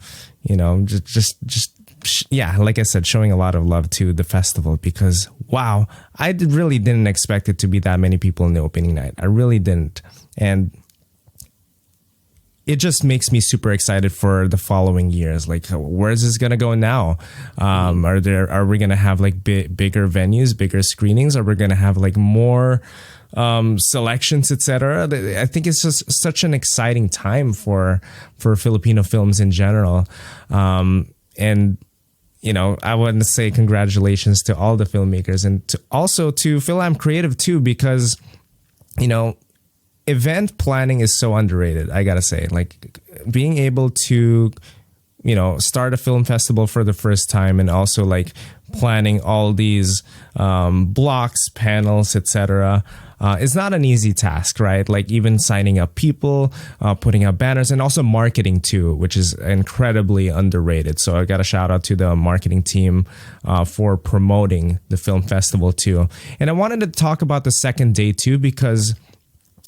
like I said, showing a lot of love to the festival, because wow, I really didn't expect it to be that many people in the opening night. I really didn't. And it just makes me super excited for the following years. Like, where is this going to go now? Are we going to have like bigger venues, bigger screenings? Are we going to have like more selections, etc.? I think it's just such an exciting time for Filipino films in general. And I want to say congratulations to all the filmmakers, and also to FilAmCreative too, because, event planning is so underrated. I gotta say, like, being able to, start a film festival for the first time, and also like planning all these blocks, panels, etc. Is not an easy task, right? Like, even signing up people, putting up banners, and also marketing too, which is incredibly underrated. So I got a shout out to the marketing team for promoting the film festival too. And I wanted to talk about the second day too, because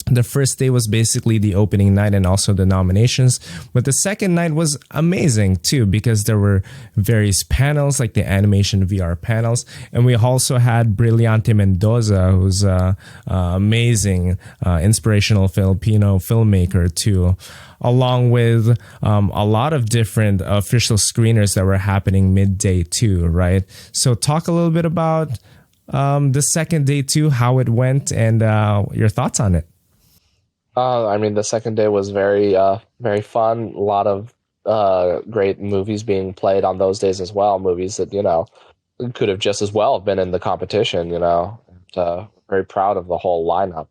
The first day was basically the opening night and also the nominations. But the second night was amazing too, because there were various panels, like the animation VR panels. And we also had Brillante Mendoza, who's an amazing, inspirational Filipino filmmaker too, along with a lot of different official screeners that were happening midday too, right? So talk a little bit about the second day too, how it went, and your thoughts on it. I mean, the second day was very, very fun. A lot of great movies being played on those days as well. Movies that, could have just as well been in the competition, very proud of the whole lineup.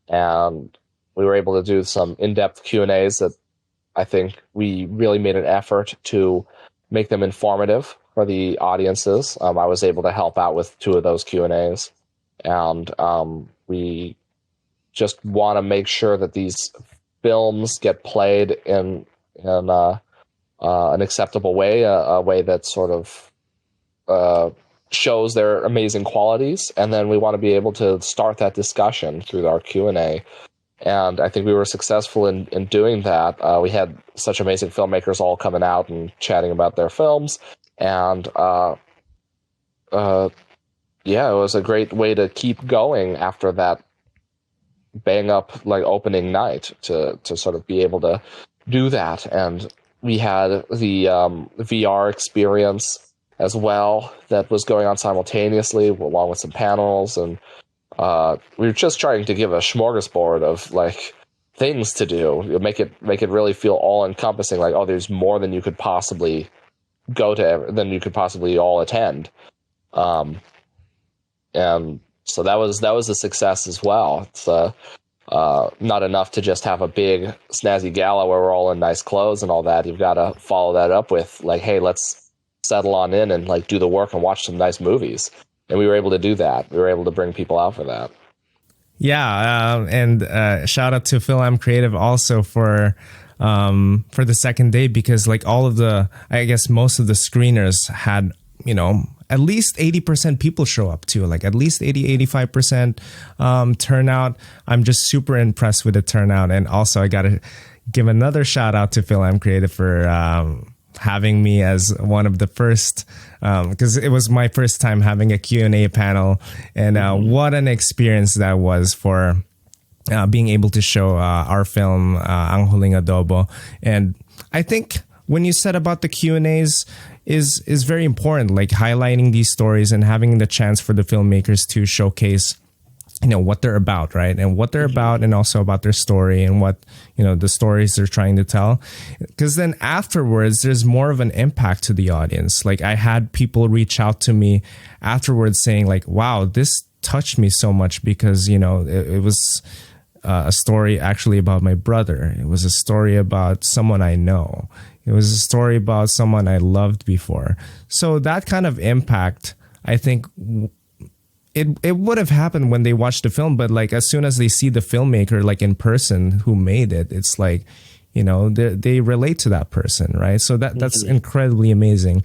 And we were able to do some in-depth Q&As that I think we really made an effort to make them informative for the audiences. I was able to help out with 2 of those Q&As. And we just want to make sure that these films get played in an acceptable way, a way that sort of shows their amazing qualities, and then we want to be able to start that discussion through our Q&A. And I think we were successful in doing that. We had such amazing filmmakers all coming out and chatting about their films, and it was a great way to keep going after that bang up like opening night, to sort of be able to do that. And we had the VR experience as well that was going on simultaneously, along with some panels, and we were just trying to give a smorgasbord of like things to do, make it really feel all encompassing, like, oh, there's more than you could possibly all attend. And so that was a success as well. It's not enough to just have a big snazzy gala where we're all in nice clothes and all that. You've got to follow that up with like, hey, let's settle on in and like do the work and watch some nice movies. And we were able to do that. We were able to bring people out for that. Yeah, and shout out to FilAmCreative also for the second day, because like all of most of the screeners had, at least 80% people show up too, like at least 85% turnout. I'm just super impressed with the turnout. And also I got to give another shout out to FilAmCreative for having me as one of the first, because it was my first time having a Q&A panel, and what an experience that was for being able to show our film, Ang Huling Adobo. And I think when you said about the Q&As is very important, like highlighting these stories and having the chance for the filmmakers to showcase, what they're about, right? And what they're about, and also about their story and what, the stories they're trying to tell. Because then afterwards, there's more of an impact to the audience. Like I had people reach out to me afterwards saying like, wow, this touched me so much, because, it was a story actually about my brother. It was a story about someone I know. It was a story about someone I loved before. So that kind of impact, I think it would have happened when they watched the film, but like as soon as they see the filmmaker like in person who made it, it's like, they relate to that person, right? So that's incredibly amazing.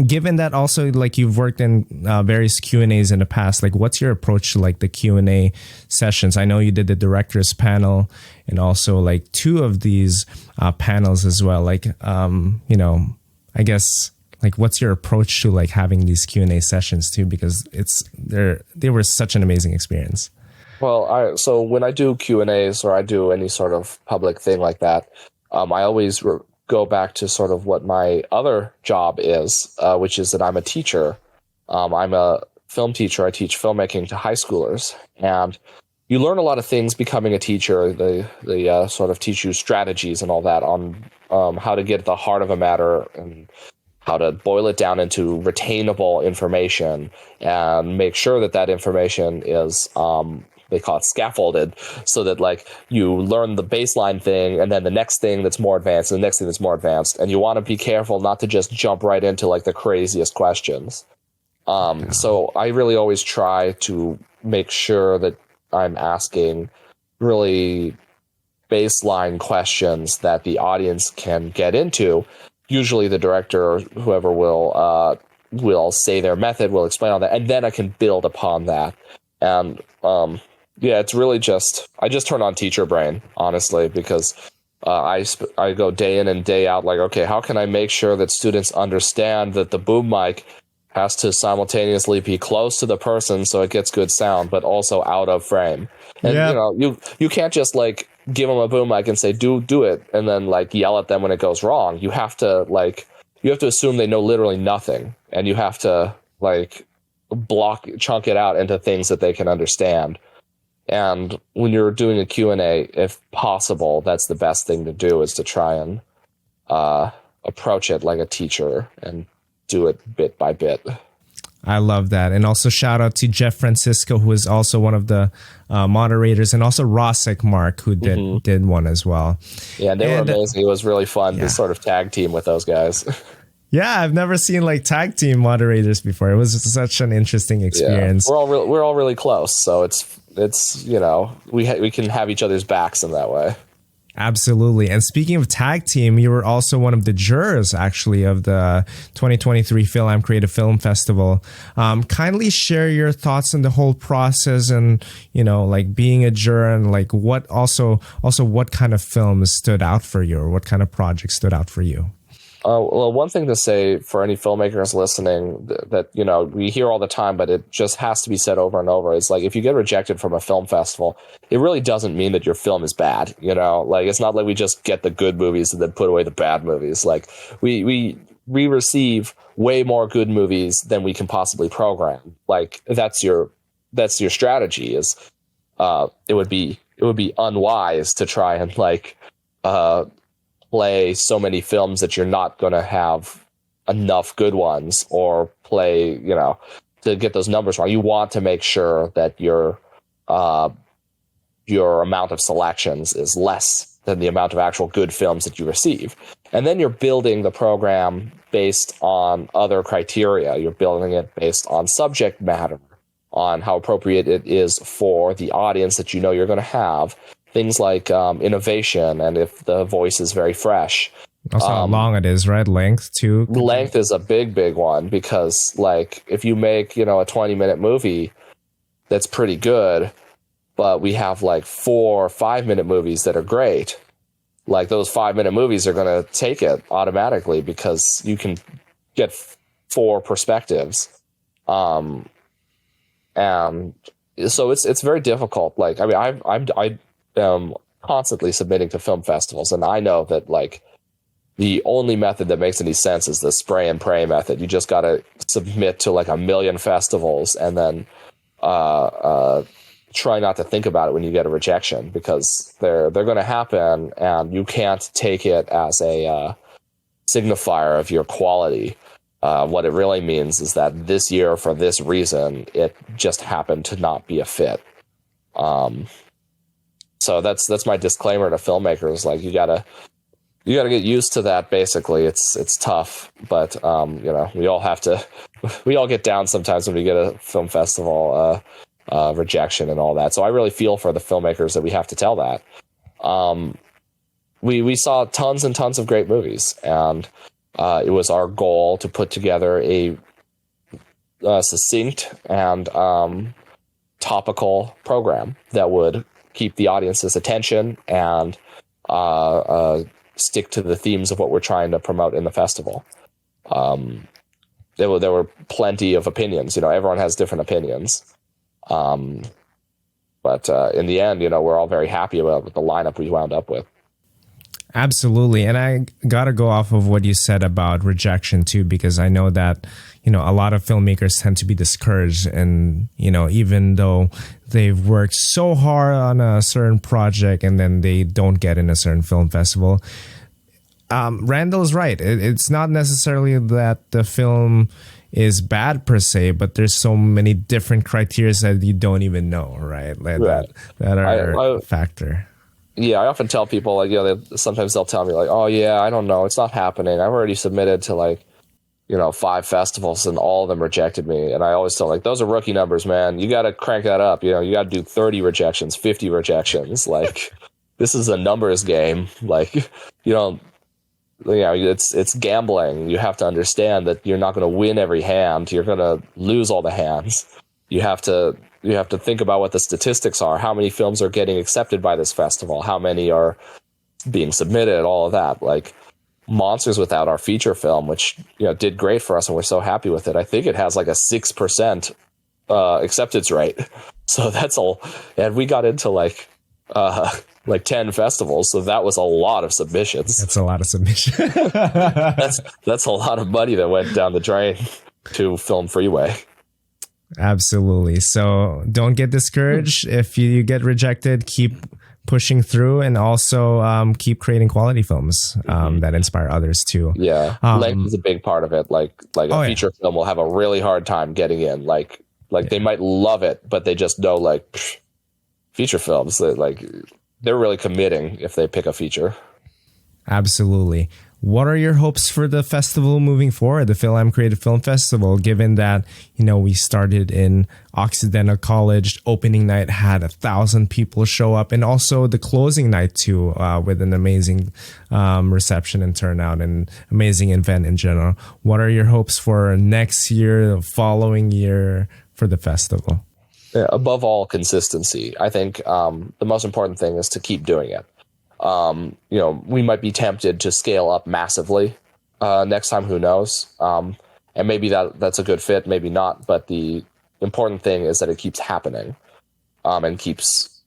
Given that also like you've worked in various Q&As in the past, like what's your approach to like the Q&A sessions? I know you did the director's panel and also like 2 of these panels as well. Like, I guess like what's your approach to like having these Q&A sessions too? Because they were such an amazing experience. Well, so when I do Q&As or I do any sort of public thing like that, I always go back to sort of what my other job is, which is that I'm a teacher. I'm a film teacher. I teach filmmaking to high schoolers, and you learn a lot of things becoming a teacher. They sort of teach you strategies and all that on how to get at the heart of a matter and how to boil it down into retainable information and make sure that information is they call it scaffolded, so that like you learn the baseline thing and then the next thing that's more advanced and the next thing that's more advanced. And you want to be careful not to just jump right into like the craziest questions. So I really always try to make sure that I'm asking really baseline questions that the audience can get into. Usually the director or whoever will say their method, will explain all that, and then I can build upon that. And Yeah, it's really just, I just turn on teacher brain, honestly, because I go day in and day out, like, okay, how can I make sure that students understand that the boom mic has to simultaneously be close to the person so it gets good sound, but also out of frame. And, Yep. you can't just, like, give them a boom mic and say, do it, and then, like, yell at them when it goes wrong. You have to assume they know literally nothing, and you have to, like, chunk it out into things that they can understand. And when you're doing a Q&A, if possible, that's the best thing to do, is to try and approach it like a teacher and do it bit by bit. I love that. And also shout out to Jeff Francisco, who is also one of the moderators, and also Rosick Mark, who did one as well. Yeah, they were amazing. It was really fun to sort of tag team with those guys. Yeah, I've never seen like tag team moderators before. It was such an interesting experience. Yeah, we're all really close, so it's we can have each other's backs in that way. Absolutely. And speaking of tag team, you were also one of the jurors, actually, of the 2023 FilAmCreative Film Festival. Kindly share your thoughts on the whole process, and like being a juror, and like what kind of films stood out for you, or what kind of projects stood out for you. Well, one thing to say for any filmmakers listening that, we hear all the time, but it just has to be said over and over. It's like, if you get rejected from a film festival, it really doesn't mean that your film is bad. Like, it's not like we just get the good movies and then put away the bad movies. Like, we receive way more good movies than we can possibly program. Like, that's your strategy. Is it would be unwise to try and play so many films that you're not going to have enough good ones, or play, to get those numbers wrong. You want to make sure that your amount of selections is less than the amount of actual good films that you receive. And then you're building the program based on other criteria. You're building it based on subject matter, on how appropriate it is for the audience that you're going to have. Things like innovation, and if the voice is very fresh. Also how long it is, right? Length too. Length is a big one, because like, if you make, a 20-minute movie that's pretty good, but we have like 4 5-minute movies that are great, like, those 5-minute movies are going to take it automatically, because you can get 4 perspectives. And so it's very difficult. Like, I mean, I constantly submitting to film festivals, and I know that, like, the only method that makes any sense is the spray and pray method. You just got to submit to like 1 million festivals, and then try not to think about it when you get a rejection, because they're going to happen, and you can't take it as a signifier of your quality. What it really means is that this year, for this reason, it just happened to not be a fit. So that's my disclaimer to filmmakers. Like, you gotta get used to that. Basically, it's tough, but we all get down sometimes when we get a film festival rejection and all that. So I really feel for the filmmakers that we have to tell that. We saw tons and tons of great movies, and it was our goal to put together a succinct and topical program that would keep the audience's attention and stick to the themes of what we're trying to promote in the festival. There were plenty of opinions. Everyone has different opinions. But in the end, we're all very happy about the lineup we wound up with. Absolutely. And I got to go off of what you said about rejection too, because I know that, a lot of filmmakers tend to be discouraged, and, even though they've worked so hard on a certain project and then they don't get in a certain film festival. Randall is right. It's not necessarily that the film is bad per se, but there's so many different criteria that you don't even know, right? That are a factor. Yeah, I often tell people, like, sometimes they'll tell me, like, oh yeah, I don't know, it's not happening. I've already submitted to, like, 5 festivals and all of them rejected me. And I always tell, like, those are rookie numbers, man. You got to crank that up. You got to do 30 rejections, 50 rejections. Like, this is a numbers game. Like, it's gambling. You have to understand that you're not going to win every hand. You're going to lose all the hands. You have to, to think about what the statistics are. How many films are getting accepted by this festival? How many are being submitted? All of that. Like Monsters Without, our feature film, which did great for us, and we're so happy with it. I think it has like a 6% acceptance rate. So that's all. And we got into like 10 festivals, so that was a lot of submissions. That's a lot of submissions. that's a lot of money that went down the drain to Film Freeway. Absolutely. So don't get discouraged. If you get rejected, keep pushing through, and also keep creating quality films that inspire others too. Yeah, length is a big part of it. Like a feature film will have a really hard time getting in. Like they might love it, but they just know feature films that they're really committing if they pick a feature. Absolutely. What are your hopes for the festival moving forward, the FilAmCreative Film Festival, given that, we started in Occidental College, opening night had 1,000 people show up, and also the closing night too, with an amazing reception and turnout and amazing event in general. What are your hopes for next year, the following year for the festival? Yeah, above all, consistency. I think the most important thing is to keep doing it. We might be tempted to scale up massively next time, who knows? And maybe that's a good fit, maybe not. But the important thing is that it keeps happening and keeps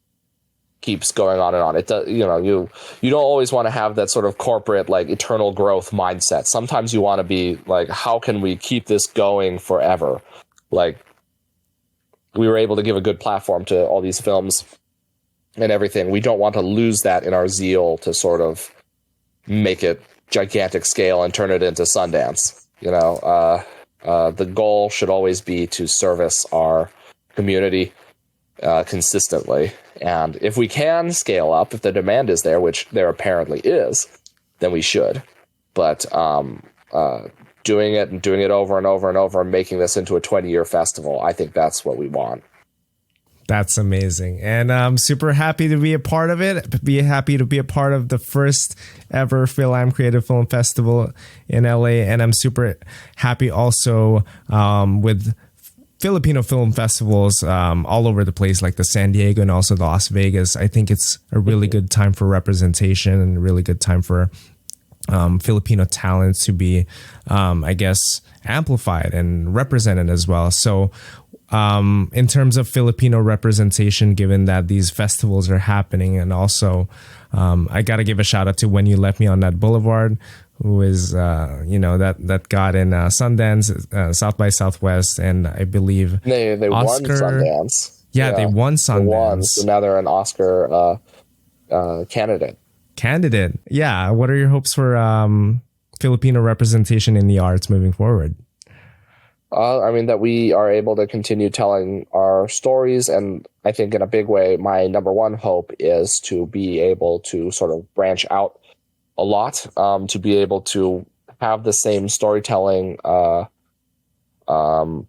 going on and on. It does, you don't always want to have that sort of corporate, eternal growth mindset. Sometimes you want to be how can we keep this going forever? We were able to give a good platform to all these films and everything. We don't want to lose that in our zeal to sort of make it gigantic scale and turn it into Sundance. The goal should always be to service our community consistently. And if we can scale up, if the demand is there, which there apparently is, then we should. But doing it over and over and over and making this into a 20-year festival, I think that's what we want. That's amazing. And I'm super happy to be a part of it. Be happy to be a part of the first ever FilAmCreative Film Festival in LA. And I'm super happy also with Filipino film festivals all over the place, like the San Diego and also the Las Vegas. I think it's a really good time for representation and a really good time for Filipino talents to be, amplified and represented as well. So in terms of Filipino representation, given that these festivals are happening, and also I got to give a shout out to When You Left Me on That Boulevard, who is, that got in Sundance, South by Southwest, and I believe they Oscar, won Sundance. Yeah, they won Sundance. They won, so now they're an Oscar candidate. Yeah. What are your hopes for Filipino representation in the arts moving forward? That we are able to continue telling our stories. And I think in a big way, my number one hope is to be able to sort of branch out a lot, to be able to have the same storytelling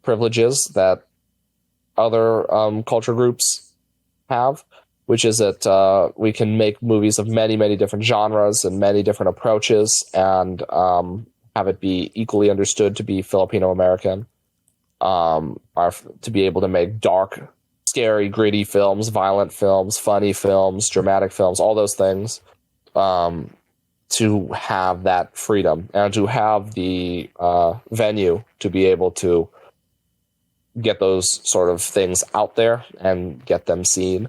privileges that other culture groups have, which is that we can make movies of many, many different genres and many different approaches, and have it be equally understood to be Filipino-American, to be able to make dark, scary, gritty films, violent films, funny films, dramatic films, all those things, to have that freedom and to have the venue to be able to get those sort of things out there and get them seen.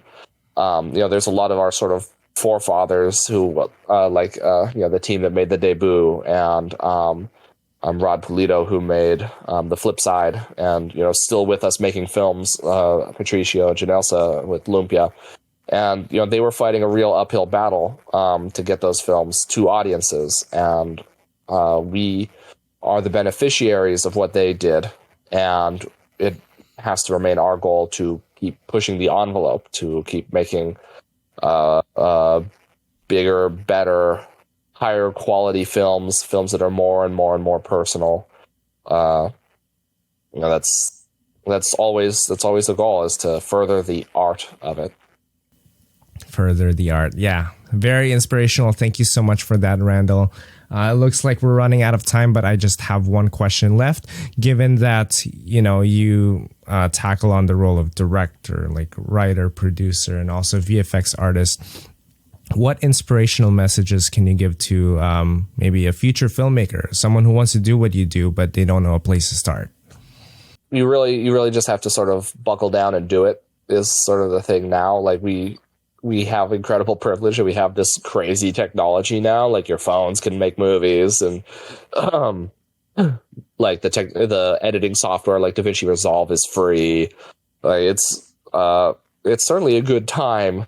There's a lot of our sort of forefathers who, the team that made The Debut, and Rod Pulido, who made The Flip Side, and still with us making films, Patricio Janelsa with Lumpia, and they were fighting a real uphill battle to get those films to audiences, and we are the beneficiaries of what they did, and it has to remain our goal to keep pushing the envelope, to keep making bigger, better, higher quality films that are more and more and more personal. That's always the goal, is to further the art of it. Further the art. Yeah. Very inspirational. Thank you so much for that, Randal. It looks like we're running out of time, but I just have one question left. Given that, you tackle on the role of director, like writer, producer, and also VFX artist, what inspirational messages can you give to maybe a future filmmaker, someone who wants to do what you do, but they don't know a place to start? You really just have to sort of buckle down and do it, is sort of the thing now. Like we have incredible privilege, and we have this crazy technology now. Like your phones can make movies, and like the editing software like DaVinci Resolve is free. Like it's certainly a good time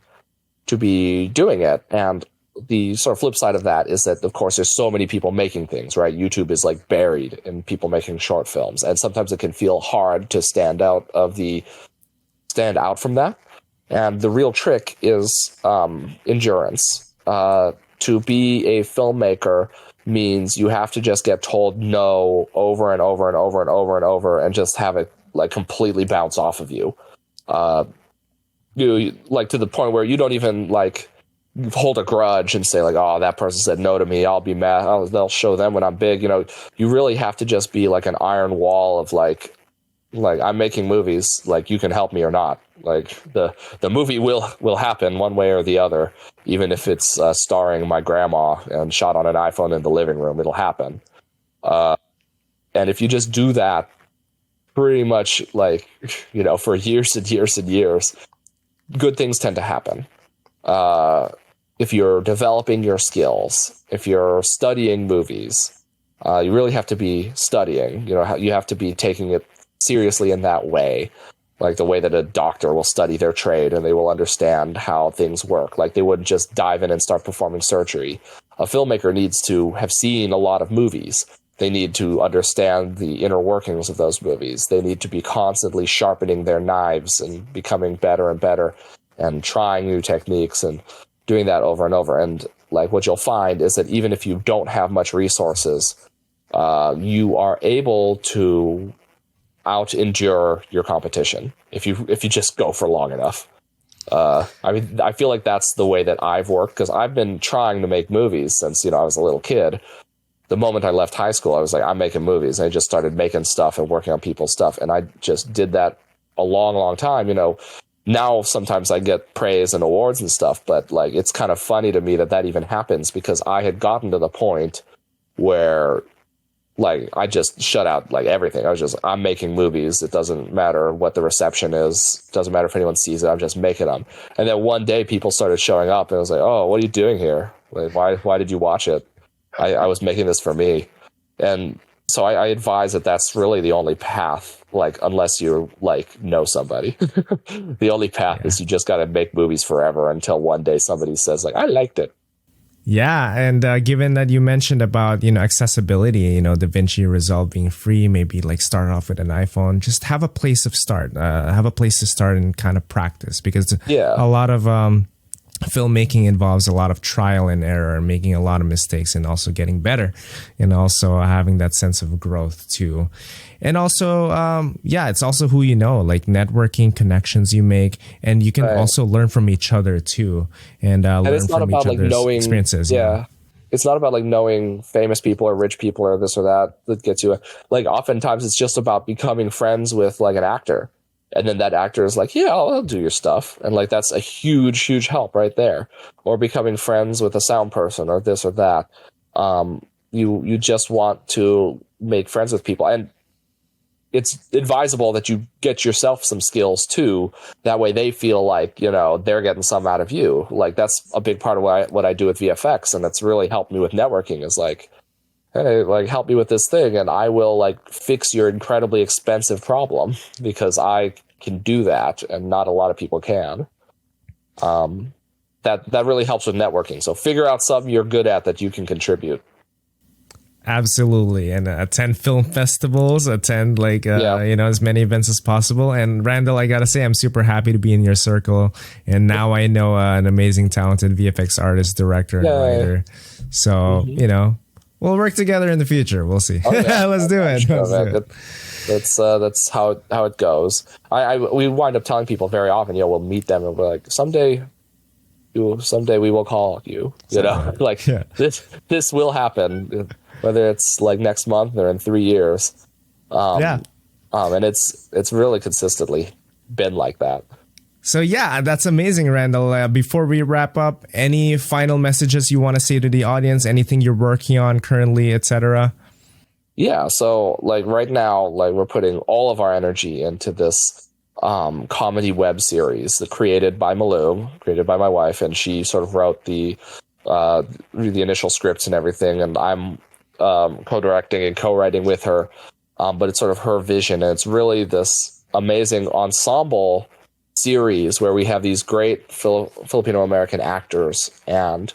to be doing it. And the sort of flip side of that is that, of course, there's so many people making things, right? YouTube is like buried in people making short films, and sometimes it can feel hard to stand out from that. And the real trick is endurance. To be a filmmaker means you have to just get told no over and over and over and over and over, and just have it like completely bounce off of you. You like to the point where you don't even like hold a grudge and say like, oh, that person said no to me, I'll be mad. They'll show them when I'm big. You really have to just be like an iron wall of like I'm making movies, like you can help me or not. Like the movie will happen one way or the other, even if it's starring my grandma and shot on an iPhone in the living room, it'll happen. And if you just do that pretty much like, for years and years and years, good things tend to happen. If you're developing your skills, if you're studying movies, you really have to be studying. You have to be taking it seriously in that way, like the way that a doctor will study their trade and they will understand how things work. Like they wouldn't just dive in and start performing surgery. A filmmaker needs to have seen a lot of movies. They need to understand the inner workings of those movies. They need to be constantly sharpening their knives and becoming better and better and trying new techniques and doing that over and over. And like what you'll find is that even if you don't have much resources, you are able to out endure your competition if you just go for long enough. I feel like that's the way that I've worked, because I've been trying to make movies since I was a little kid. The moment I left high school, I was like, I'm making movies. I just started making stuff and working on people's stuff, and I just did that a long time. Now sometimes I get praise and awards and stuff, but like it's kind of funny to me that even happens, because I had gotten to the point where like I just shut out like everything. I'm making movies. It doesn't matter what the reception is. It doesn't matter if anyone sees it. I'm just making them. And then one day people started showing up, and I was like, oh, what are you doing here? Like, why did you watch it? I was making this for me. And so I advise that that's really the only path, like, unless you like know somebody. The only path is you just got to make movies forever until one day somebody says like, I liked it. Yeah, and given that you mentioned about accessibility, DaVinci Resolve being free, maybe like start off with an iPhone, just have a place of start, have a place to start and kind of practice, because a lot of filmmaking involves a lot of trial and error, making a lot of mistakes, and also getting better, and also having that sense of growth too. And also, it's also who like networking, connections you make, and you can also learn from each other too, and learn from each other's experiences. Yeah. It's not about like knowing famous people or rich people or this or that gets you. Like oftentimes it's just about becoming friends with like an actor. And then that actor is like, yeah, I'll do your stuff. And like, that's a huge, huge help right there. Or becoming friends with a sound person or this or that. You just want to make friends with people. And it's advisable that you get yourself some skills too. That way they feel like, they're getting some out of you. Like that's a big part of what I do with VFX. And that's really helped me with networking, is like, hey, like help me with this thing and I will like fix your incredibly expensive problem, because I can do that and not a lot of people can. That really helps with networking. So figure out something you're good at that you can contribute. Absolutely. And attend film festivals, attend like, as many events as possible. And Randal, I got to say, I'm super happy to be in your circle. And now I know an amazing, talented VFX artist, director, and writer. So, we'll work together in the future. We'll see. Okay. Let's do it. That's how it goes. We wind up telling people very often, we'll meet them and we're like, someday someday we will call you, like this will happen, whether it's like next month or in 3 years. And it's really consistently been like that. So yeah, that's amazing, Randal. Before we wrap up, any final messages you want to say to the audience? Anything you're working on currently, etc.? Yeah, so like right now, like we're putting all of our energy into this comedy web series created by Mumu, created by my wife, and she sort of wrote the initial scripts and everything, and I'm co-directing and co-writing with her. But it's sort of her vision, and it's really this amazing ensemble series where we have these great Filipino-American actors, and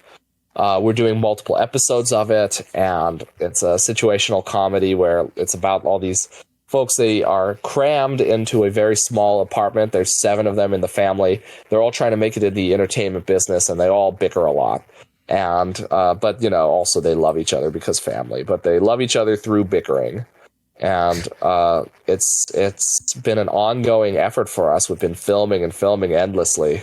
we're doing multiple episodes of it, and it's a situational comedy where it's about all these folks. They are crammed into a very small apartment. There's 7 of them in the family. They're all trying to make it in the entertainment business, and they all bicker a lot. And but also they love each other because family, but they love each other through bickering. And it's been an ongoing effort for us. We've been filming endlessly.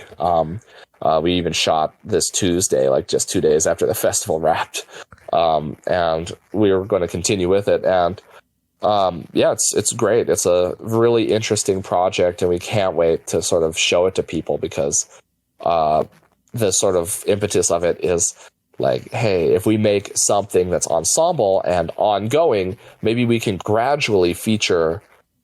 We even shot this Tuesday, like just 2 days after the festival wrapped. And we were going to continue with it. And it's great. It's a really interesting project, and we can't wait to sort of show it to people, because the sort of impetus of it is like, hey, if we make something that's ensemble and ongoing, maybe we can gradually feature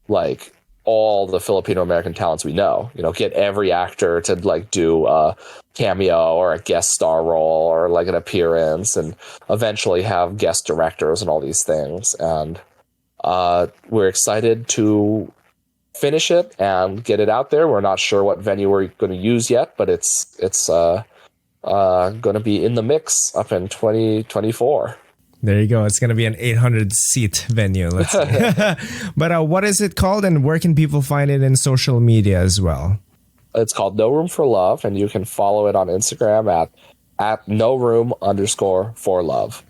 like all the Filipino-American talents we know, get every actor to like do a cameo or a guest star role or like an appearance, and eventually have guest directors and all these things. And we're excited to finish it and get it out there. We're not sure what venue we're going to use yet, but it's going to be in the mix up in 2024. There you go. It's going to be an 800-seat venue. Let's see. But what is it called, and where can people find it in social media as well? It's called No Room for Love, and you can follow it on Instagram at NoRoom_for_love.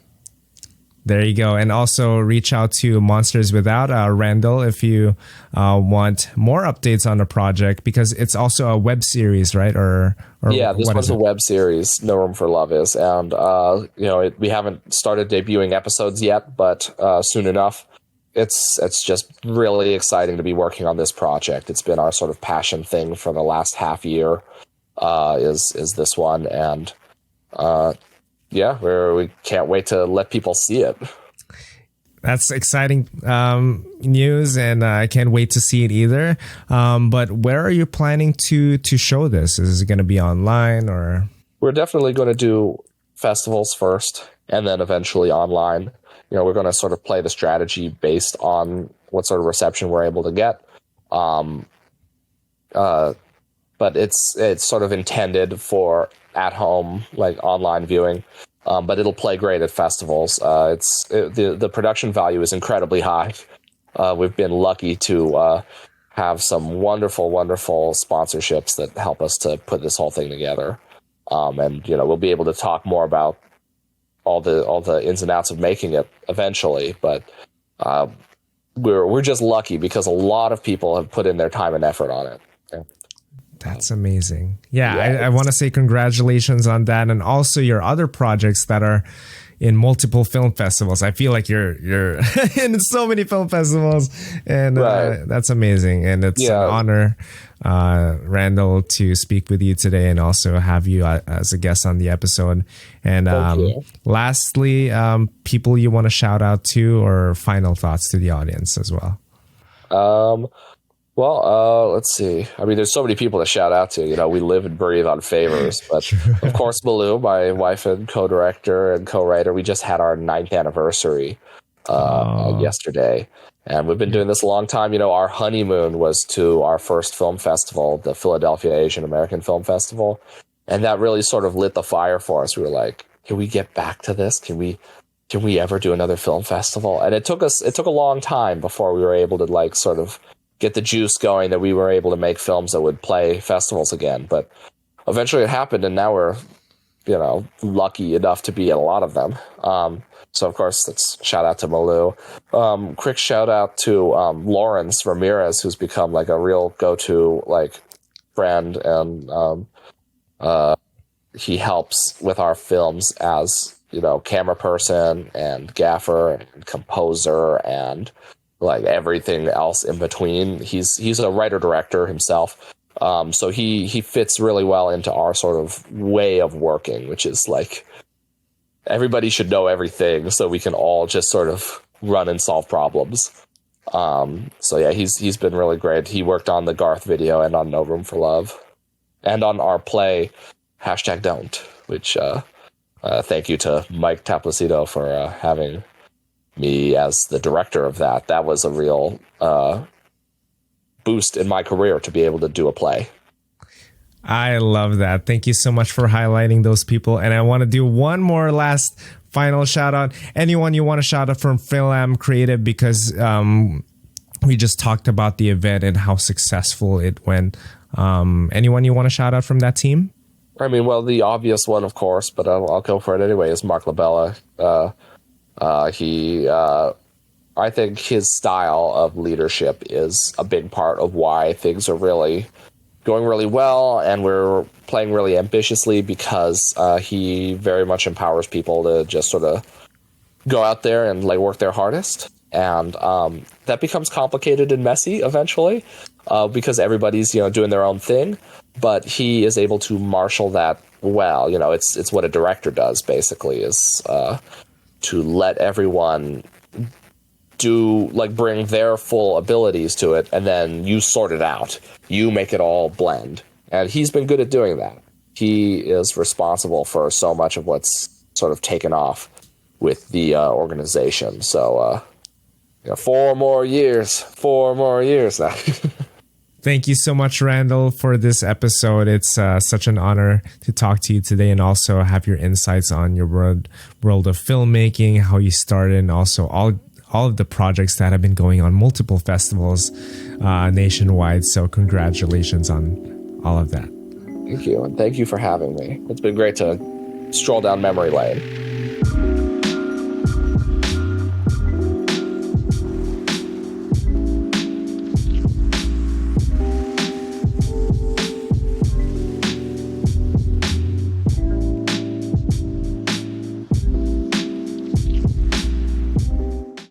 There you go. And also reach out to Monsters Without, Randal, if you want more updates on the project, because it's also a web series, right? Or yeah, this one's a web series, No Room for Love is. And, we haven't started debuting episodes yet, but soon enough. It's just really exciting to be working on this project. It's been our sort of passion thing for the last half year, is this one. And we can't wait to let people see it. That's exciting news, and I can't wait to see it either. But where are you planning to show this? Is it going to be online, or? We're definitely going to do festivals first, and then eventually online. We're going to sort of play the strategy based on what sort of reception we're able to get. But it's sort of intended for at home, like online viewing. But it'll play great at festivals. The production value is incredibly high. We've been lucky to have some wonderful, wonderful sponsorships that help us to put this whole thing together. And we'll be able to talk more about all the ins and outs of making it eventually. But we're just lucky because a lot of people have put in their time and effort on it. Yeah. That's amazing. Yeah, I want to say congratulations on that, and also your other projects that are in multiple film festivals. I feel like you're in so many film festivals, and that's amazing. And it's an honor, Randal, to speak with you today and also have you as a guest on the episode. And lastly, people you want to shout out to, or final thoughts to the audience as well. Well, let's see. I mean, there's so many people to shout out to. We live and breathe on favors. But of course, Mumu, my wife and co-director and co-writer, we just had our 9th anniversary yesterday. And we've been doing this a long time. Our honeymoon was to our first film festival, the Philadelphia Asian American Film Festival. And that really sort of lit the fire for us. We were like, can we get back to this? Can we ever do another film festival? And it took a long time before we were able to like sort of get the juice going, that we were able to make films that would play festivals again. But eventually it happened, and now we're, lucky enough to be at a lot of them. So of course, let's shout out to Mumu. Quick shout out to Lawrence Ramirez, who's become like a real go-to like friend and he helps with our films as, camera person and gaffer and composer and like everything else in between. He's a writer director himself. So he fits really well into our sort of way of working, which is like everybody should know everything so we can all just sort of run and solve problems. So yeah, he's been really great. He worked on the Garth video and on No Room for Love and on our play #Don't, which thank you to Mike Taplacito for having me as the director of that. That was a real boost in my career to be able to do a play. I love that. Thank you so much for highlighting those people. And I want to do one more last final shout out. Anyone you want to shout out from FilAmCreative, because we just talked about the event and how successful it went. Anyone you want to shout out from that team? I mean, well, the obvious one, of course, but I'll go for it anyway, is Mark Labella. I think his style of leadership is a big part of why things are really going really well, and we're playing really ambitiously, because he very much empowers people to just sort of go out there and like work their hardest. And that becomes complicated and messy eventually, because everybody's doing their own thing. But he is able to marshal that well. It's what a director does basically, is to let everyone bring their full abilities to it, and then you sort it out. You make it all blend. And he's been good at doing that. He is responsible for so much of what's sort of taken off with the organization. So, 4 more years now. Thank you so much, Randal, for this episode. It's such an honor to talk to you today, and also have your insights on your world of filmmaking, how you started, and also all of the projects that have been going on multiple festivals nationwide. So congratulations on all of that. Thank you. And thank you for having me. It's been great to stroll down memory lane.